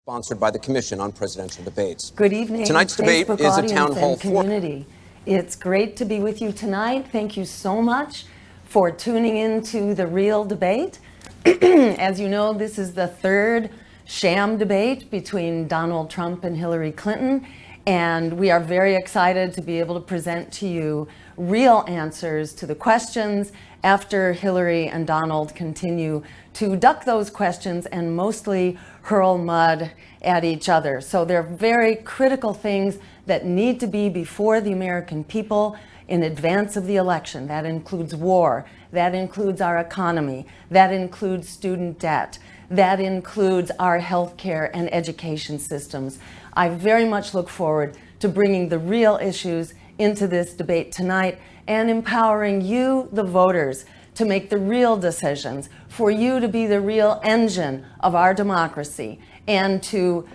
Sponsored by the Commission on Presidential Debates. Good evening, tonight's debate Facebook is a town hall community. It's great to be with you tonight. Thank you so much for tuning into the real debate. As you know, this is the third sham debate between Donald Trump and Hillary Clinton, and we are very excited to be able to present to you real answers to the questions after Hillary and Donald continue to duck those questions and mostly hurl mud at each other. So they're very critical things that need to be before the American people in advance of the election. That includes war, that includes our economy, that includes student debt, that includes our healthcare and education systems. I very much look forward to bringing the real issues into this debate tonight and empowering you, the voters, to make the real decisions, for you to be the real engine of our democracy, and to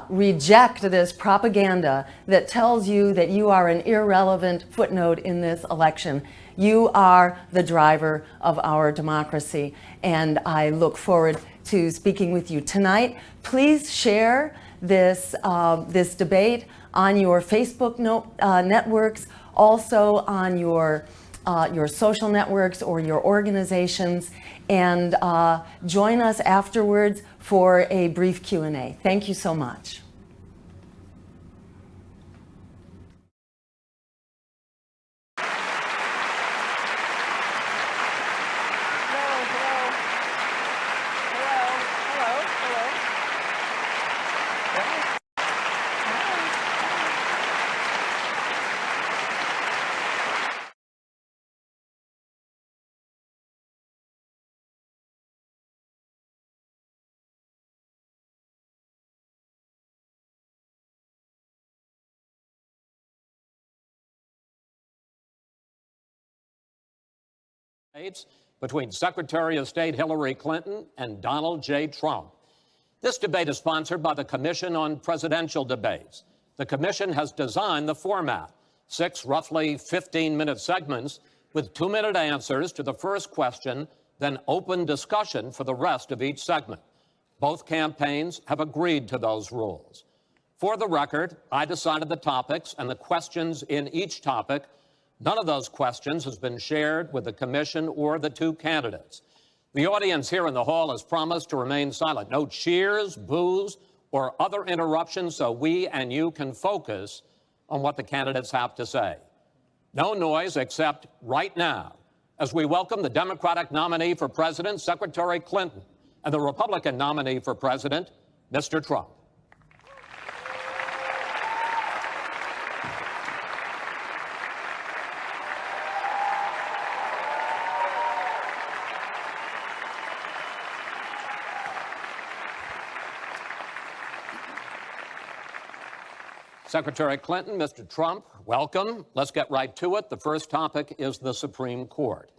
reject this propaganda that tells you that you are an irrelevant footnote in this election. You are the driver of our democracy, and I look forward to speaking with you tonight. Please share this debate on your Facebook networks, also on your social networks or your organizations, and join us afterwards for a brief Q&A. Thank you so much. Between Secretary of State Hillary Clinton and Donald J. Trump. This debate is sponsored by the Commission on Presidential Debates. The Commission has designed the format, 6 roughly 15-minute segments with 2-minute answers to the first question, then open discussion for the rest of each segment. Both campaigns have agreed to those rules. For the record, I decided the topics and the questions in each topic. None of those questions has been shared with the commission or the 2 candidates. The audience here in the hall has promised to remain silent. No cheers, boos, or other interruptions so we and you can focus on what the candidates have to say. No noise except right now as we welcome the Democratic nominee for president, Secretary Clinton, and the Republican nominee for president, Mr. Trump. Secretary Clinton, Mr. Trump, welcome. Let's get right to it. The first topic is the Supreme Court.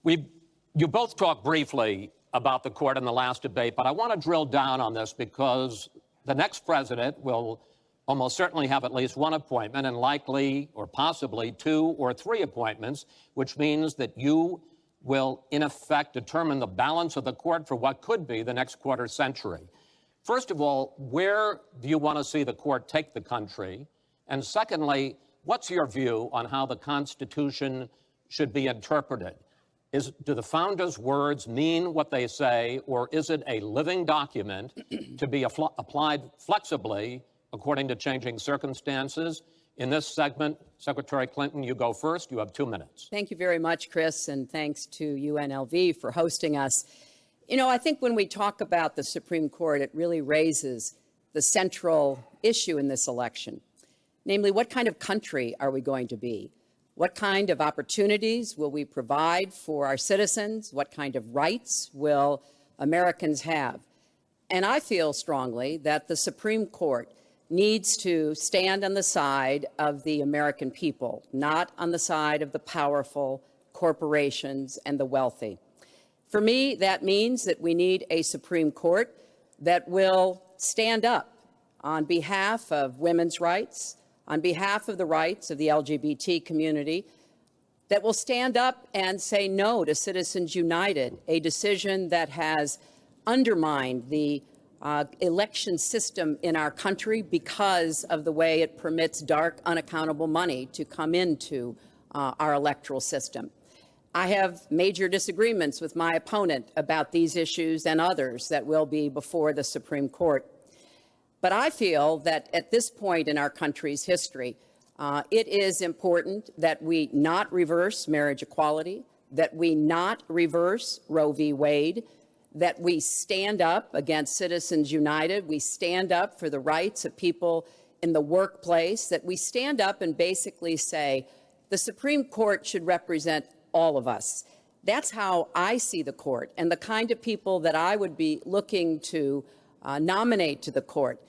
You both talked briefly about the court in the last debate, but I want to drill down on this because the next president will almost certainly have at least 1 appointment and likely or possibly 2 or 3 appointments, which means that you will, in effect, determine the balance of the court for what could be the next quarter century. First of all, where do you want to see the court take the country? And secondly, what's your view on how the Constitution should be interpreted? Do the founders' words mean what they say, or is it a living document to be applied flexibly according to changing circumstances? In this segment, Secretary Clinton, you go first. You have 2 minutes. Thank you very much, Chris, and thanks to UNLV for hosting us. You know, I think when we talk about the Supreme Court, it really raises the central issue in this election. Namely, what kind of country are we going to be? What kind of opportunities will we provide for our citizens? What kind of rights will Americans have? And I feel strongly that the Supreme Court needs to stand on the side of the American people, not on the side of the powerful corporations and the wealthy. For me, that means that we need a Supreme Court that will stand up on behalf of women's rights, on behalf of the rights of the LGBT community, that will stand up and say no to Citizens United, a decision that has undermined the election system in our country because of the way it permits dark, unaccountable money to come into our electoral system. I have major disagreements with my opponent about these issues and others that will be before the Supreme Court. But I feel that at this point in our country's history, it is important that we not reverse marriage equality, that we not reverse Roe v. Wade, that we stand up against Citizens United, we stand up for the rights of people in the workplace, that we stand up and basically say the Supreme Court should represent all of us. That's how I see the court, and the kind of people that I would be looking to nominate to the court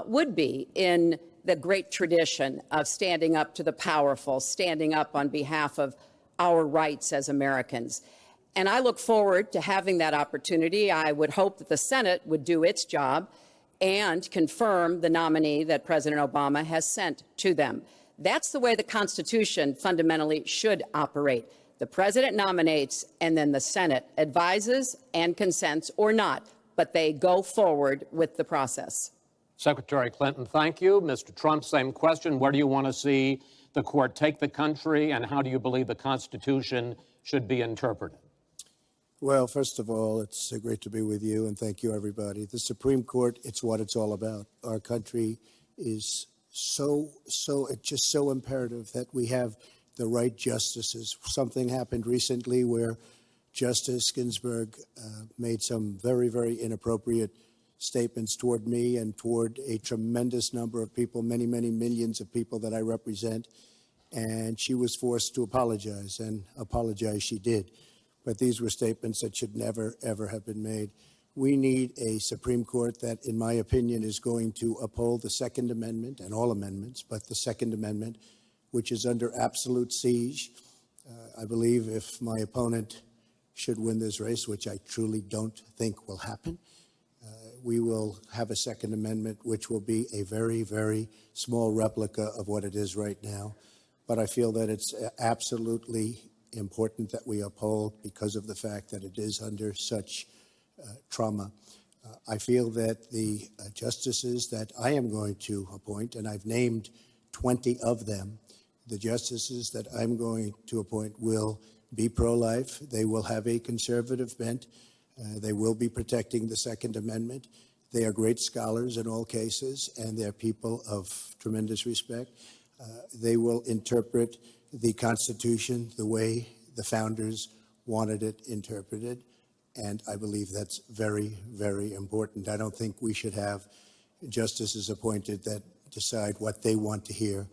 would be in the great tradition of standing up to the powerful, standing up on behalf of our rights as Americans. And I look forward to having that opportunity. I would hope that the Senate would do its job and confirm the nominee that President Obama has sent to them. That's the way the Constitution fundamentally should operate. The president nominates, and then the Senate advises and consents or not, but they go forward with the process. Secretary Clinton, thank you. Mr. Trump, same question. Where do you want to see the court take the country, and how do you believe the Constitution should be interpreted? Well, first of all, it's great to be with you, and thank you, everybody. The Supreme Court, it's what it's all about. Our country is it's just so imperative that we have the right justices. Something happened recently where Justice Ginsburg made some very, very inappropriate statements toward me and toward a tremendous number of people, many, many millions of people that I represent. And she was forced to apologize, and apologize she did. But these were statements that should never, ever have been made. We need a Supreme Court that, in my opinion, is going to uphold the Second Amendment and all amendments, but the Second Amendment, which is under absolute siege. I believe if my opponent should win this race, which I truly don't think will happen, we will have a Second Amendment which will be a very, very small replica of what it is right now. But I feel that it's absolutely important that we uphold because of the fact that it is under such trauma. I feel that the justices that I am going to appoint, and I've named 20 of them, the justices that I'm going to appoint will be pro-life. They will have a conservative bent. They will be protecting the Second Amendment. They are great scholars in all cases, and they're people of tremendous respect. They will interpret the Constitution the way the founders wanted it interpreted, and I believe that's very, very important. I don't think we should have justices appointed that decide what they want to hear.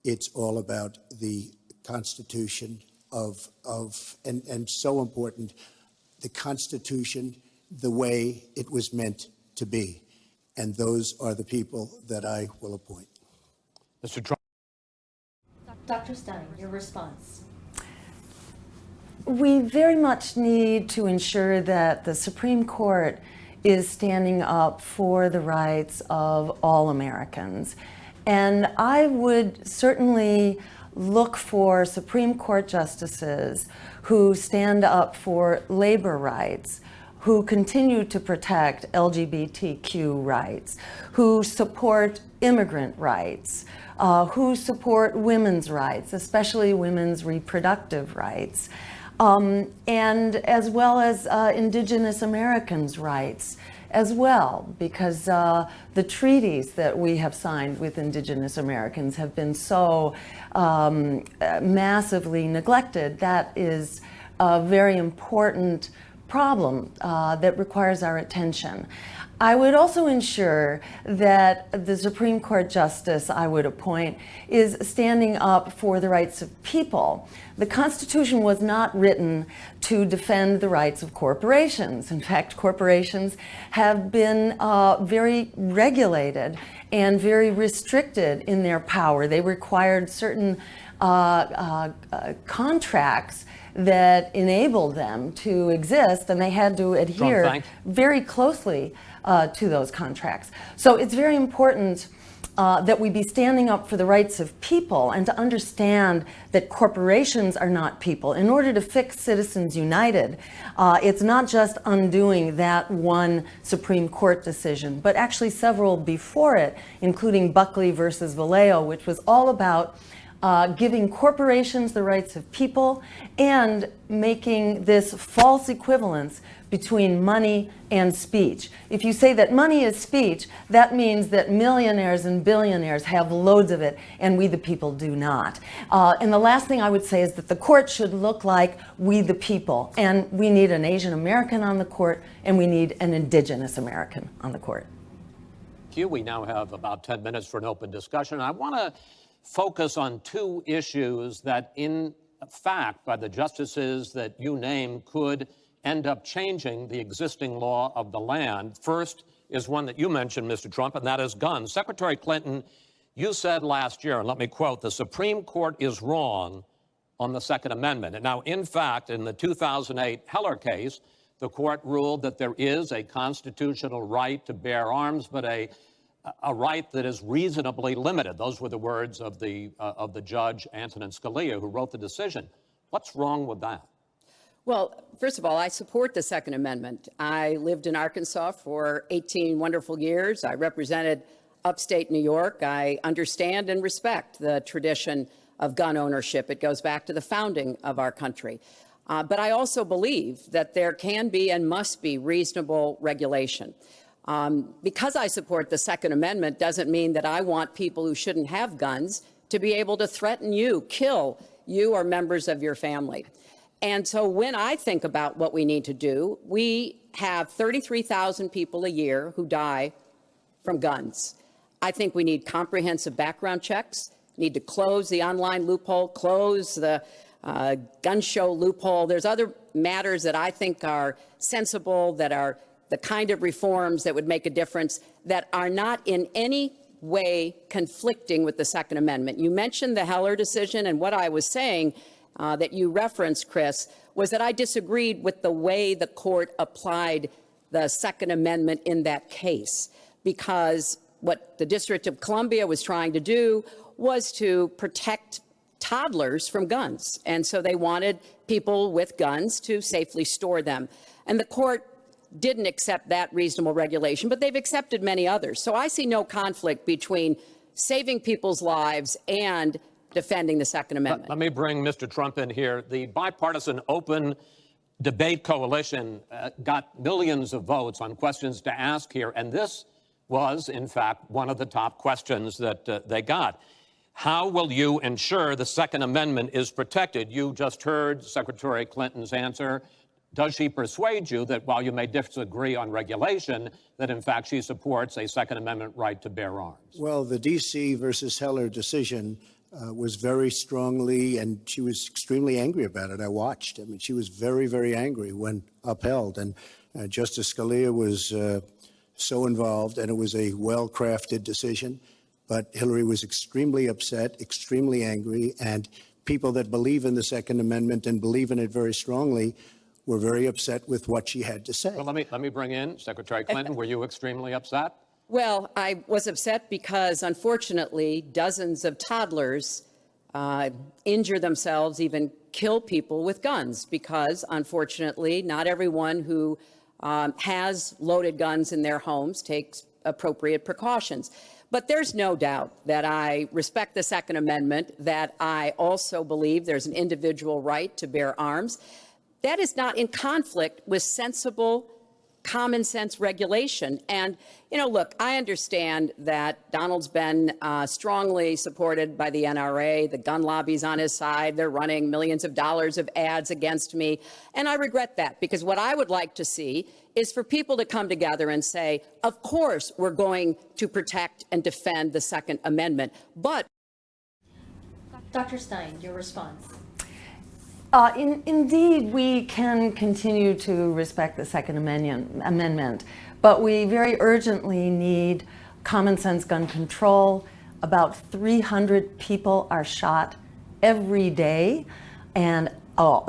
It's all about the Constitution and so important, the Constitution the way it was meant to be. And those are the people that I will appoint. Mr. Trump. Dr. Stein, your response. We very much need to ensure that the Supreme Court is standing up for the rights of all Americans. And I would certainly look for Supreme Court justices who stand up for labor rights, who continue to protect LGBTQ rights, who support immigrant rights, who support women's rights, especially women's reproductive rights, and as well as Indigenous Americans' rights as well, because the treaties that we have signed with Indigenous Americans have been so massively neglected. That is a very important problem that requires our attention. I would also ensure that the Supreme Court justice I would appoint is standing up for the rights of people. The Constitution was not written to defend the rights of corporations. In fact, corporations have been very regulated and very restricted in their power. They required certain contracts that enabled them to exist, and they had to adhere very closely to those contracts. So it's very important that we be standing up for the rights of people and to understand that corporations are not people. In order to fix Citizens United, it's not just undoing that one Supreme Court decision, but actually several before it, including Buckley versus Vallejo, which was all about giving corporations the rights of people and making this false equivalence between money and speech. If you say that money is speech, that means that millionaires and billionaires have loads of it and we the people do not. And the last thing I would say is that the court should look like we the people, and we need an Asian American on the court and we need an Indigenous American on the court. Thank you. We now have about 10 minutes for an open discussion. I want to focus on two issues that, in fact, by the justices that you name, could end up changing the existing law of the land. First is one that you mentioned, Mr. Trump, and that is guns. Secretary Clinton, you said last year, and let me quote, "The Supreme Court is wrong on the Second Amendment." And now, in fact, in the 2008 Heller case, the court ruled that there is a constitutional right to bear arms, but a right that is reasonably limited. Those were the words of the judge, Antonin Scalia, who wrote the decision. What's wrong with that? Well, first of all, I support the Second Amendment. I lived in Arkansas for 18 wonderful years. I represented upstate New York. I understand and respect the tradition of gun ownership. It goes back to the founding of our country. But I also believe that there can be and must be reasonable regulation. Because I support the Second Amendment doesn't mean that I want people who shouldn't have guns to be able to threaten you, kill you or members of your family. And so when I think about what we need to do, we have 33,000 people a year who die from guns. I think we need comprehensive background checks, need to close the online loophole, close the gun show loophole. There's other matters that I think are sensible, that are the kind of reforms that would make a difference, that are not in any way conflicting with the Second Amendment. You mentioned the Heller decision, and what I was saying that you referenced, Chris, was that I disagreed with the way the court applied the Second Amendment in that case, because what the District of Columbia was trying to do was to protect toddlers from guns. And so they wanted people with guns to safely store them. And the court didn't accept that reasonable regulation, but they've accepted many others. So I see no conflict between saving people's lives and defending the Second Amendment. Let me bring Mr. Trump in here. The Bipartisan Open Debate Coalition got millions of votes on questions to ask here, and this was, in fact, one of the top questions that they got. How will you ensure the Second Amendment is protected? You just heard Secretary Clinton's answer. Does she persuade you that while you may disagree on regulation, that in fact she supports a Second Amendment right to bear arms? Well, the D.C. versus Heller decision was very strongly, and she was extremely angry about it. I watched. I mean, she was very, very angry when upheld. And Justice Scalia was so involved, and it was a well-crafted decision. But Hillary was extremely upset, extremely angry, and people that believe in the Second Amendment and believe in it very strongly were very upset with what she had to say. Well, let me bring in Secretary Clinton. Were you extremely upset? Well, I was upset because, unfortunately, dozens of toddlers injure themselves, even kill people with guns, because, unfortunately, not everyone who has loaded guns in their homes takes appropriate precautions. But there's no doubt that I respect the Second Amendment, that I also believe there's an individual right to bear arms. That is not in conflict with sensible, common sense regulation. And, you know, look, I understand that Donald's been strongly supported by the NRA. The gun lobby's on his side. They're running millions of dollars of ads against me. And I regret that, because what I would like to see is for people to come together and say, of course, we're going to protect and defend the Second Amendment. But Dr. Stein, your response. Indeed, we can continue to respect the Second Amendment, but we very urgently need common sense gun control. About 300 people are shot every day, and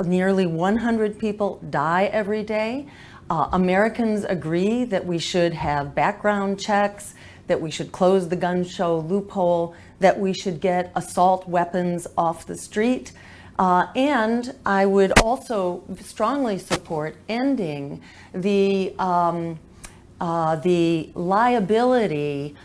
nearly 100 people die every day. Americans agree that we should have background checks, that we should close the gun show loophole, that we should get assault weapons off the street. And I would also strongly support ending the liability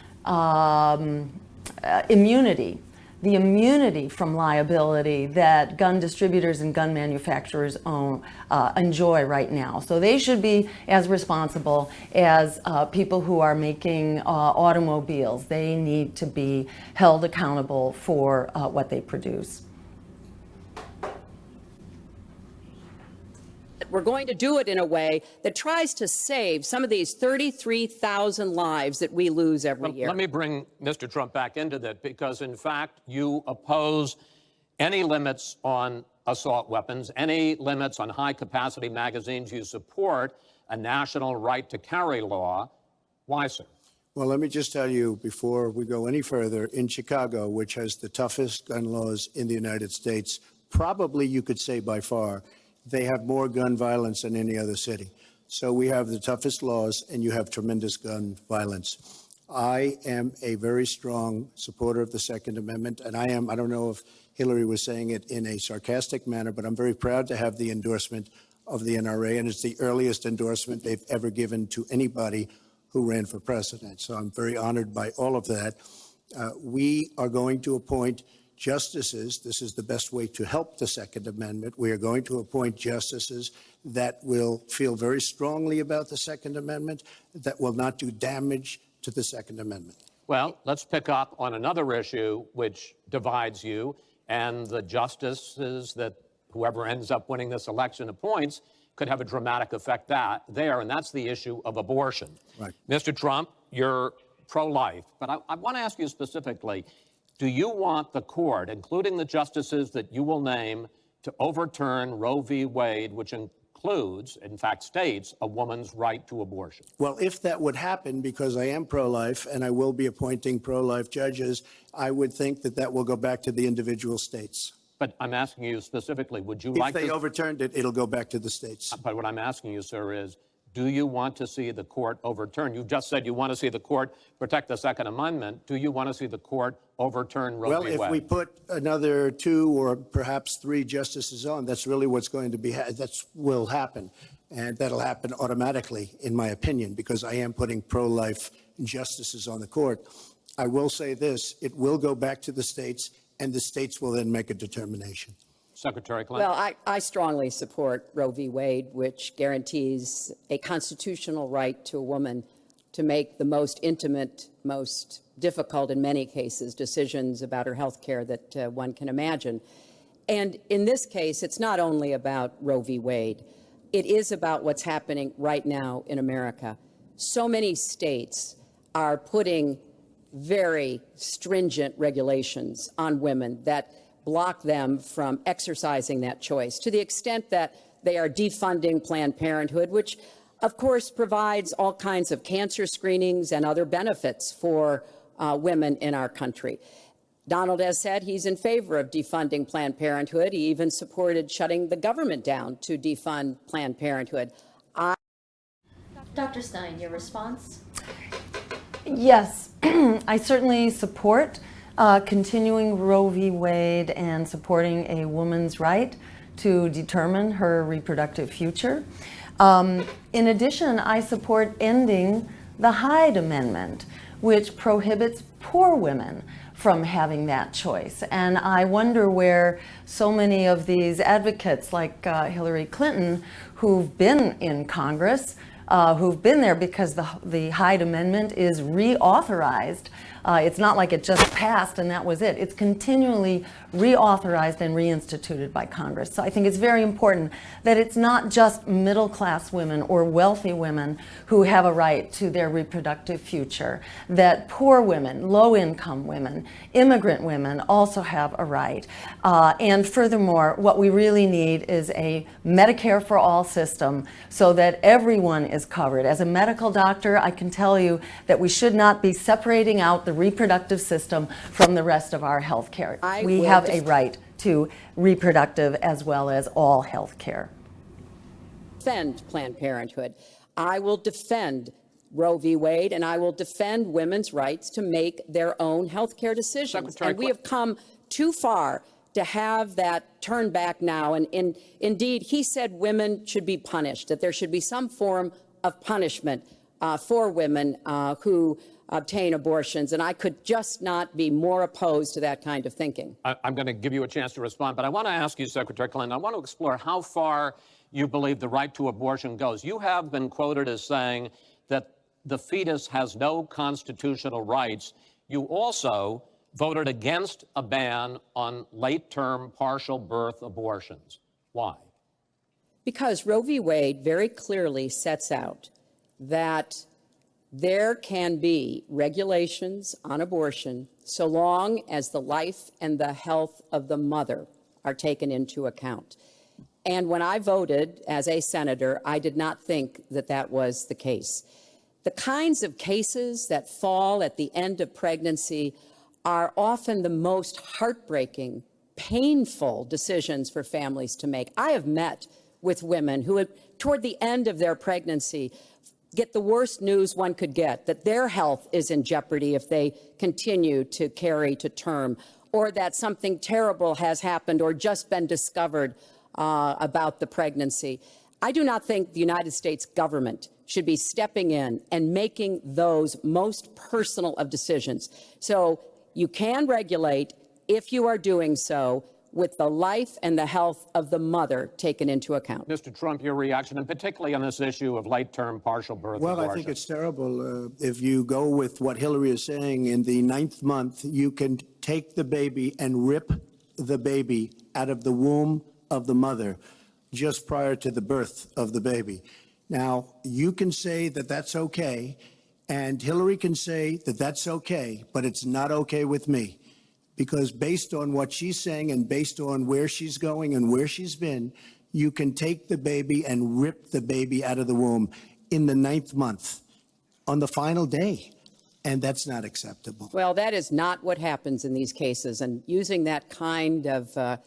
immunity, the immunity from liability that gun distributors and gun manufacturers enjoy right now. So they should be as responsible as people who are making automobiles. They need to be held accountable for what they produce. We're going to do it in a way that tries to save some of these 33,000 lives that we lose every year. Let me bring Mr. Trump back into that, because, in fact, you oppose any limits on assault weapons, any limits on high-capacity magazines. You support a national right-to-carry law. Why, sir? Well, let me just tell you, before we go any further, in Chicago, which has the toughest gun laws in the United States, probably you could say by far, they have more gun violence than any other city. So we have the toughest laws, and you have tremendous gun violence. I am a very strong supporter of the Second Amendment, and I don't know if Hillary was saying it in a sarcastic manner, but I'm very proud to have the endorsement of the NRA, and it's the earliest endorsement they've ever given to anybody who ran for president. So I'm very honored by all of that. We are going to appoint justices. This is the best way to help the Second Amendment. We are going to appoint justices that will feel very strongly about the Second Amendment, that will not do damage to the Second Amendment. Well, let's pick up on another issue which divides you and the justices that whoever ends up winning this election appoints could have a dramatic effect there, and that's the issue of abortion. Right. Mr. Trump, you're pro-life, but I want to ask you specifically, do you want the court, including the justices that you will name, to overturn Roe v. Wade, which includes, in fact, states a woman's right to abortion? Well, if that would happen, because I am pro-life and I will be appointing pro-life judges, I would think that that will go back to the individual states. But I'm asking you specifically, would you If they overturned it, it'll go back to the states. But what I'm asking you, sir, is do you want to see the court overturn? You just said you want to see the court protect the Second Amendment. Do you want to see the court overturn Roe v. Wade? Well, if we put another 2 or perhaps 3 justices on, that's really what's going to be, that will happen. And that'll happen automatically, in my opinion, because I am putting pro-life justices on the court. I will say this, it will go back to the states, and the states will then make a determination. Secretary Clinton. Well, I strongly support Roe v. Wade, which guarantees a constitutional right to a woman to make the most intimate, most difficult in many cases, decisions about her health care that one can imagine. And in this case, it's not only about Roe v. Wade. It is about what's happening right now in America. So many states are putting very stringent regulations on women that block them from exercising that choice, to the extent that they are defunding Planned Parenthood, which, of course, provides all kinds of cancer screenings and other benefits for women in our country. Donald has said he's in favor of defunding Planned Parenthood. He even supported shutting the government down to defund Planned Parenthood. Dr. Stein, your response? Yes, I certainly support continuing Roe v. Wade and supporting a woman's right to determine her reproductive future. In addition, I support ending the Hyde Amendment, which prohibits poor women from having that choice. And I wonder where so many of these advocates like Hillary Clinton, who've been in Congress, who've been there because the Hyde Amendment is reauthorized. It's not like it just passed and that was it. It's continually reauthorized and reinstituted by Congress. So I think it's very important that it's not just middle-class women or wealthy women who have a right to their reproductive future, that poor women, low-income women, immigrant women also have a right. And furthermore, what we really need is a Medicare for all system so that everyone is covered. As a medical doctor, I can tell you that we should not be separating out the reproductive system from the rest of our health care. We have a right to reproductive as well as all health care. Defend Planned Parenthood. I will defend Roe v. Wade, and I will defend women's rights to make their own health care decisions. Secretary And we have come too far to have that turned back now. And indeed, he said women should be punished, that there should be some form of punishment for women who obtain abortions. And I could just not be more opposed to that kind of thinking. I'm going to give you a chance to respond, but I want to ask you, Secretary Clinton, I want to explore how far you believe the right to abortion goes. You have been quoted as saying that the fetus has no constitutional rights. You also voted against a ban on late-term partial birth abortions. Why? Because Roe v. Wade very clearly sets out that there can be regulations on abortion so long as the life and the health of the mother are taken into account. And when I voted as a senator, I did not think that that was the case. The kinds of cases that fall at the end of pregnancy are often the most heartbreaking, painful decisions for families to make. I have met with women who, toward the end of their pregnancy, get the worst news one could get, that their health is in jeopardy if they continue to carry to term, or that something terrible has happened or just been discovered about the pregnancy. I do not think the United States government should be stepping in and making those most personal of decisions. So you can regulate if you are doing so with the life and the health of the mother taken into account. Mr. Trump, your reaction, and particularly on this issue of late-term partial birth abortion. Well, I think it's terrible. If you go with what Hillary is saying, in the 9th month, you can take the baby and rip the baby out of the womb of the mother just prior to the birth of the baby. Now, you can say that that's okay, and Hillary can say that that's okay, but it's not okay with me. Because based on what she's saying and based on where she's going and where she's been, you can take the baby and rip the baby out of the womb in the 9th month on the final day. And that's not acceptable. Well, that is not what happens in these cases. And using that kind of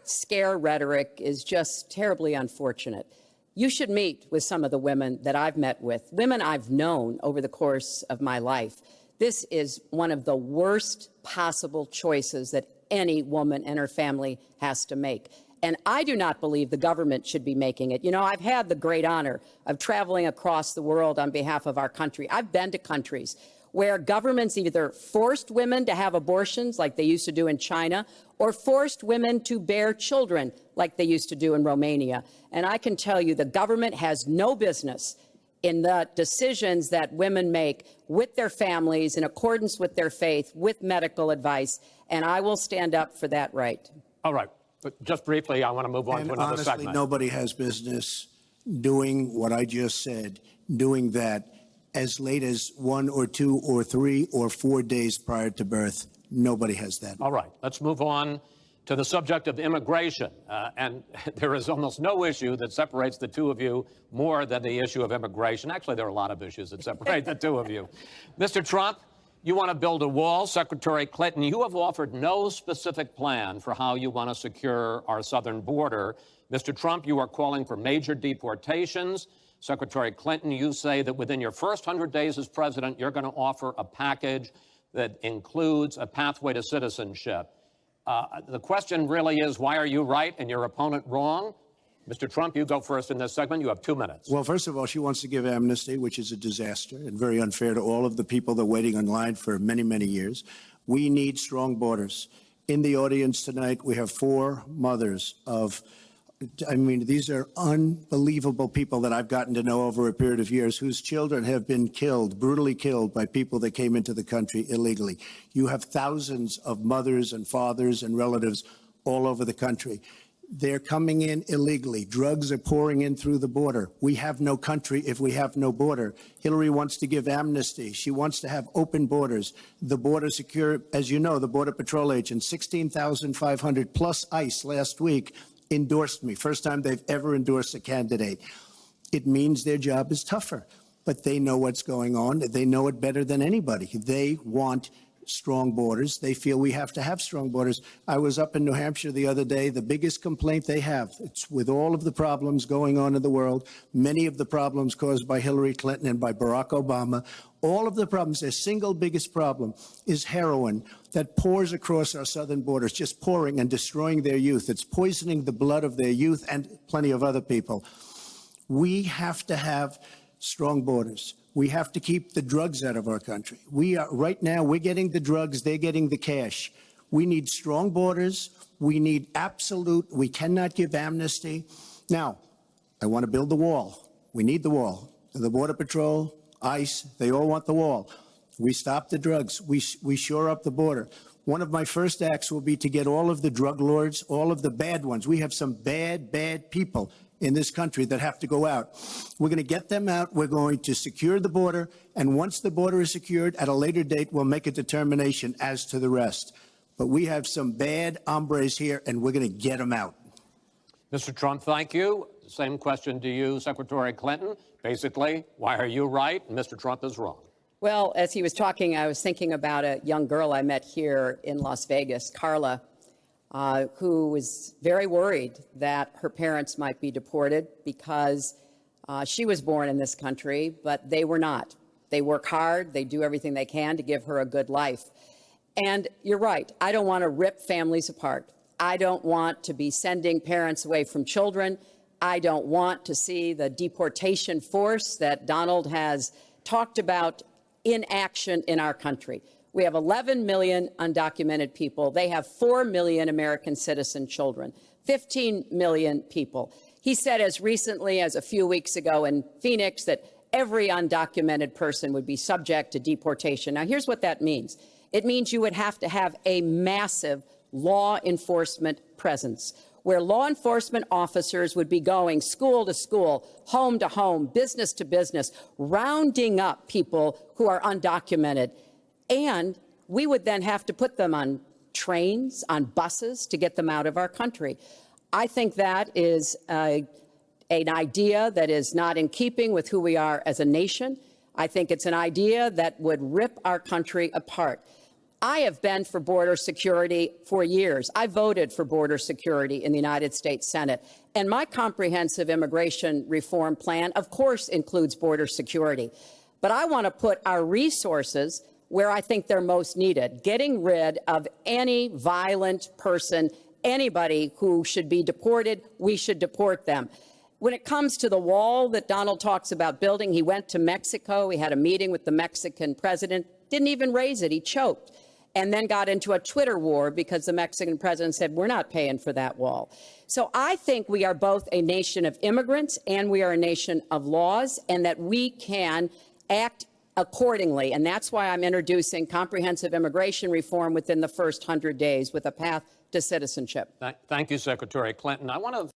scare rhetoric is just terribly unfortunate. You should meet with some of the women that I've met with, women I've known over the course of my life. This is one of the worst possible choices that any woman and her family has to make. And I do not believe the government should be making it. You know, I've had the great honor of traveling across the world on behalf of our country. I've been to countries where governments either forced women to have abortions like they used to do in China, or forced women to bear children like they used to do in Romania. And I can tell you the government has no business in the decisions that women make with their families in accordance with their faith, with medical advice, and I will stand up for that right. All right. But just briefly, I want to move on to another honestly, segment. Nobody has business doing what I just said, doing that as late as 1 or 2 or 3 or 4 days prior to birth. Nobody has that. All right. Let's move on to the subject of immigration. And there is almost no issue that separates the two of you more than the issue of immigration. Actually, there are a lot of issues that separate the two of you. Mr. Trump, you want to build a wall. Secretary Clinton, you have offered no specific plan for how you want to secure our southern border. Mr. Trump, you are calling for major deportations. Secretary Clinton, you say that within your first 100 days as president, you're going to offer a package that includes a pathway to citizenship. The question really is, why are you right and your opponent wrong? Mr. Trump, you go first in this segment. You have 2 minutes. Well, first of all, she wants to give amnesty, which is a disaster and very unfair to all of the people that are waiting in line for many, many years. We need strong borders. In the audience tonight, we have 4 mothers of, I mean, these are unbelievable people that I've gotten to know over a period of years whose children have been killed, brutally killed by people that came into the country illegally. You have thousands of mothers and fathers and relatives all over the country. They're coming in illegally. Drugs are pouring in through the border. We have no country if we have no border. Hillary wants to give amnesty. She wants to have open borders. The border secure, as you know, the Border Patrol agents, 16,500 plus ICE last week endorsed me. First time they've ever endorsed a candidate. It means their job is tougher, but they know what's going on. They know it better than anybody. They want strong borders. They feel we have to have strong borders. I was up in New Hampshire the other day. The biggest complaint they have, it's with all of the problems going on in the world, many of the problems caused by Hillary Clinton and by Barack Obama, all of the problems, their single biggest problem is heroin that pours across our southern borders, just pouring and destroying their youth. It's poisoning the blood of their youth and plenty of other people. We have to have strong borders. We have to keep the drugs out of our country. Right now, we're getting the drugs, they're getting the cash. We need strong borders. We need we cannot give amnesty. Now, I want to build the wall. We need the wall. The Border Patrol, ICE, they all want the wall. We stop the drugs. We shore up the border. One of my first acts will be to get all of the drug lords, all of the bad ones. We have some bad people in this country that have to go out. We're going to get them out. We're going to secure the border. And once the border is secured, at a later date, we'll make a determination as to the rest. But we have some bad hombres here, and we're going to get them out. Mr. Trump, thank you. Same question to you, Secretary Clinton. Basically, why are you right and Mr. Trump is wrong? Well, as he was talking, I was thinking about a young girl I met here in Las Vegas, Carla, who was very worried that her parents might be deported because she was born in this country, but they were not. They work hard. They do everything they can to give her a good life. And you're right. I don't want to rip families apart. I don't want to be sending parents away from children. I don't want to see the deportation force that Donald has talked about in action in our country. We have 11 million undocumented people. They have 4 million American citizen children, 15 million people. He said as recently as a few weeks ago in Phoenix that every undocumented person would be subject to deportation. Now, here's what that means. It means you would have to have a massive law enforcement presence where law enforcement officers would be going school to school, home to home, business to business, rounding up people who are undocumented. And we would then have to put them on trains, on buses to get them out of our country. I think that is an idea that is not in keeping with who we are as a nation. I think it's an idea that would rip our country apart. I have been for border security for years. I voted for border security in the United States Senate. And my comprehensive immigration reform plan, of course, includes border security. But I want to put our resources where I think they're most needed, getting rid of any violent person, anybody who should be deported, we should deport them. When it comes to the wall that Donald talks about building, he went to Mexico. He had a meeting with the Mexican president, didn't even raise it. He choked and then got into a Twitter war because the Mexican president said, we're not paying for that wall. So I think we are both a nation of immigrants and we are a nation of laws, and that we can act accordingly. And that's why I'm introducing comprehensive immigration reform within the first 100 days with a path to citizenship. Thank you, Secretary Clinton. I want to...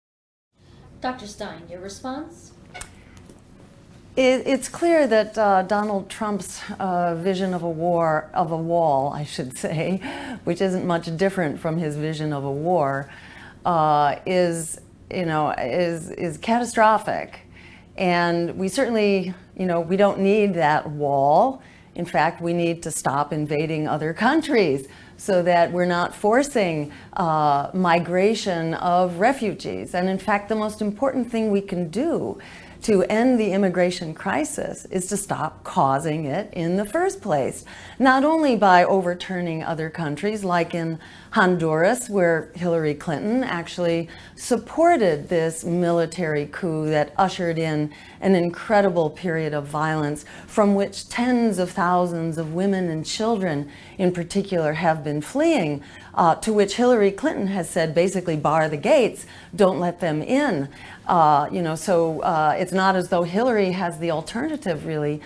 Dr. Stein, your response? It's clear that Donald Trump's vision of a wall, I should say, which isn't much different from his vision of a war, is catastrophic. And we certainly, we don't need that wall. In fact, we need to stop invading other countries so that we're not forcing migration of refugees. And in fact, the most important thing we can do to end the immigration crisis is to stop causing it in the first place. Not only by overturning other countries, like in Honduras, where Hillary Clinton actually supported this military coup that ushered in an incredible period of violence from which tens of thousands of women and children in particular have been fleeing, to which Hillary Clinton has said basically bar the gates, don't let them in. It's not as though Hillary has the alternative really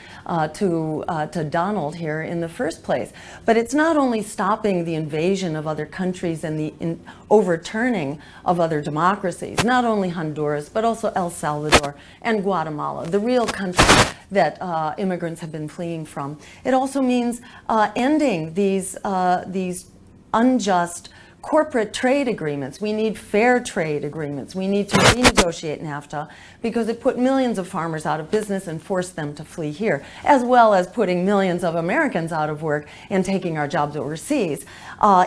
to Donald here in the first place. But it's not only stopping the invasion of other countries and the overturning of other democracies, not only Honduras, but also El Salvador and Guatemala, the real countries that immigrants have been fleeing from. It also means ending these unjust corporate trade agreements. We need fair trade agreements. We need to renegotiate NAFTA because it put millions of farmers out of business and forced them to flee here, as well as putting millions of Americans out of work and taking our jobs overseas.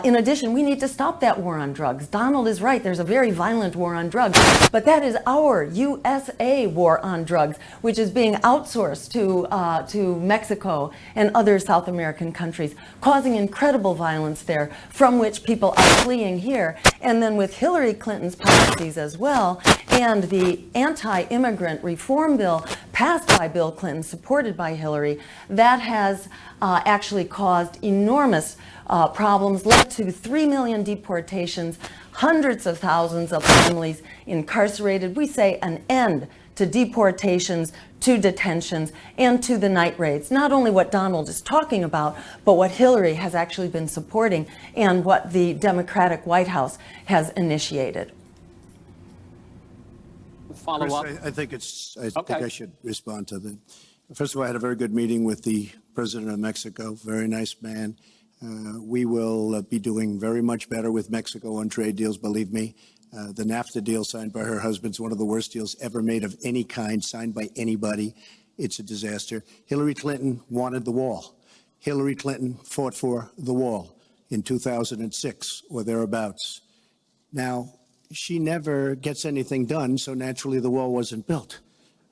In addition, we need to stop that war on drugs. Donald is right. There's a very violent war on drugs, but that is our USA war on drugs, which is being outsourced to Mexico and other South American countries, causing incredible violence there, from which people are fleeing here. And then with Hillary Clinton's policies as well, and the anti-immigrant reform bill passed by Bill Clinton, supported by Hillary, that has actually caused enormous problems, led to 3 million deportations, hundreds of thousands of families incarcerated. We say an end to deportations, to detentions, and to the night raids. Not only what Donald is talking about, but what Hillary has actually been supporting and what the Democratic White House has initiated. Follow up. I think I should respond to that. First of all, I had a very good meeting with the president of Mexico. Very nice man. We will be doing very much better with Mexico on trade deals, believe me. The NAFTA deal signed by her husband is one of the worst deals ever made of any kind, signed by anybody. It's a disaster. Hillary Clinton wanted the wall. Hillary Clinton fought for the wall in 2006 or thereabouts. Now, she never gets anything done, so naturally the wall wasn't built.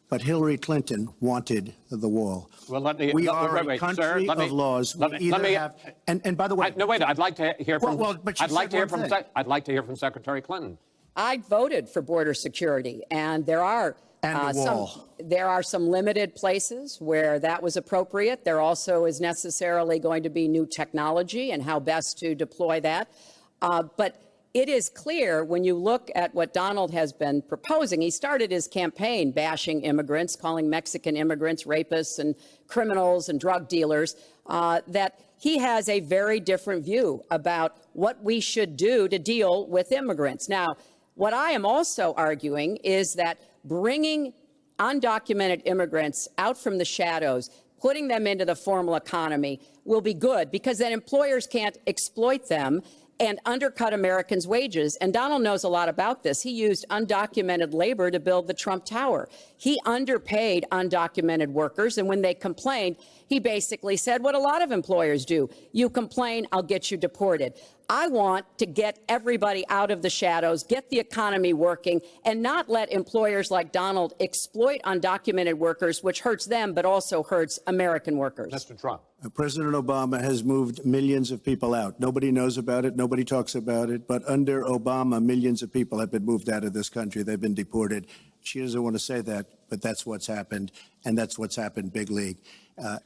But Hillary Clinton wanted the wall. Well, we are a country of laws. And by the way, no, wait. I'd like to hear from. I'd like to hear from Secretary Clinton. I voted for border security, and there are some limited places where that was appropriate. There also is necessarily going to be new technology and how best to deploy that. But it is clear when you look at what Donald has been proposing. He started his campaign bashing immigrants, calling Mexican immigrants rapists and criminals and drug dealers, that he has a very different view about what we should do to deal with immigrants. Now, what I am also arguing is that bringing undocumented immigrants out from the shadows, putting them into the formal economy will be good, because then employers can't exploit them and undercut Americans' wages. And Donald knows a lot about this. He used undocumented labor to build the Trump Tower. He underpaid undocumented workers, and when they complained, he basically said what a lot of employers do: you complain, I'll get you deported. I want to get everybody out of the shadows, get the economy working, and not let employers like Donald exploit undocumented workers, which hurts them but also hurts American workers. Mr. Trump. President Obama has moved millions of people out. Nobody knows about it. Nobody talks about it. But under Obama, millions of people have been moved out of this country. They've been deported. She doesn't want to say that, but that's what's happened. And that's what's happened big league.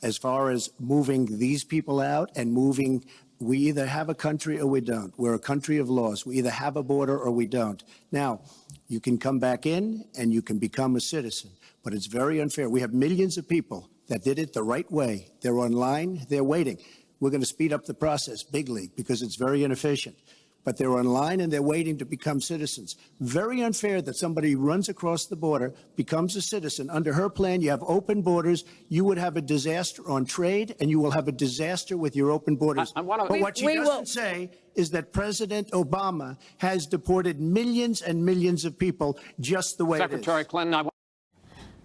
As far as moving these people out and moving, we either have a country or we don't. We're a country of laws. We either have a border or we don't. Now, you can come back in and you can become a citizen, but it's very unfair. We have millions of people that did it the right way. They're online, they're waiting. We're going to speed up the process, big league, because it's very inefficient. But they're online and they're waiting to become citizens. Very unfair that somebody runs across the border, becomes a citizen. Under her plan, you have open borders. You would have a disaster on trade, and you will have a disaster with your open borders. But what she doesn't say is that President Obama has deported millions and millions of people just the way it is. Secretary Clinton,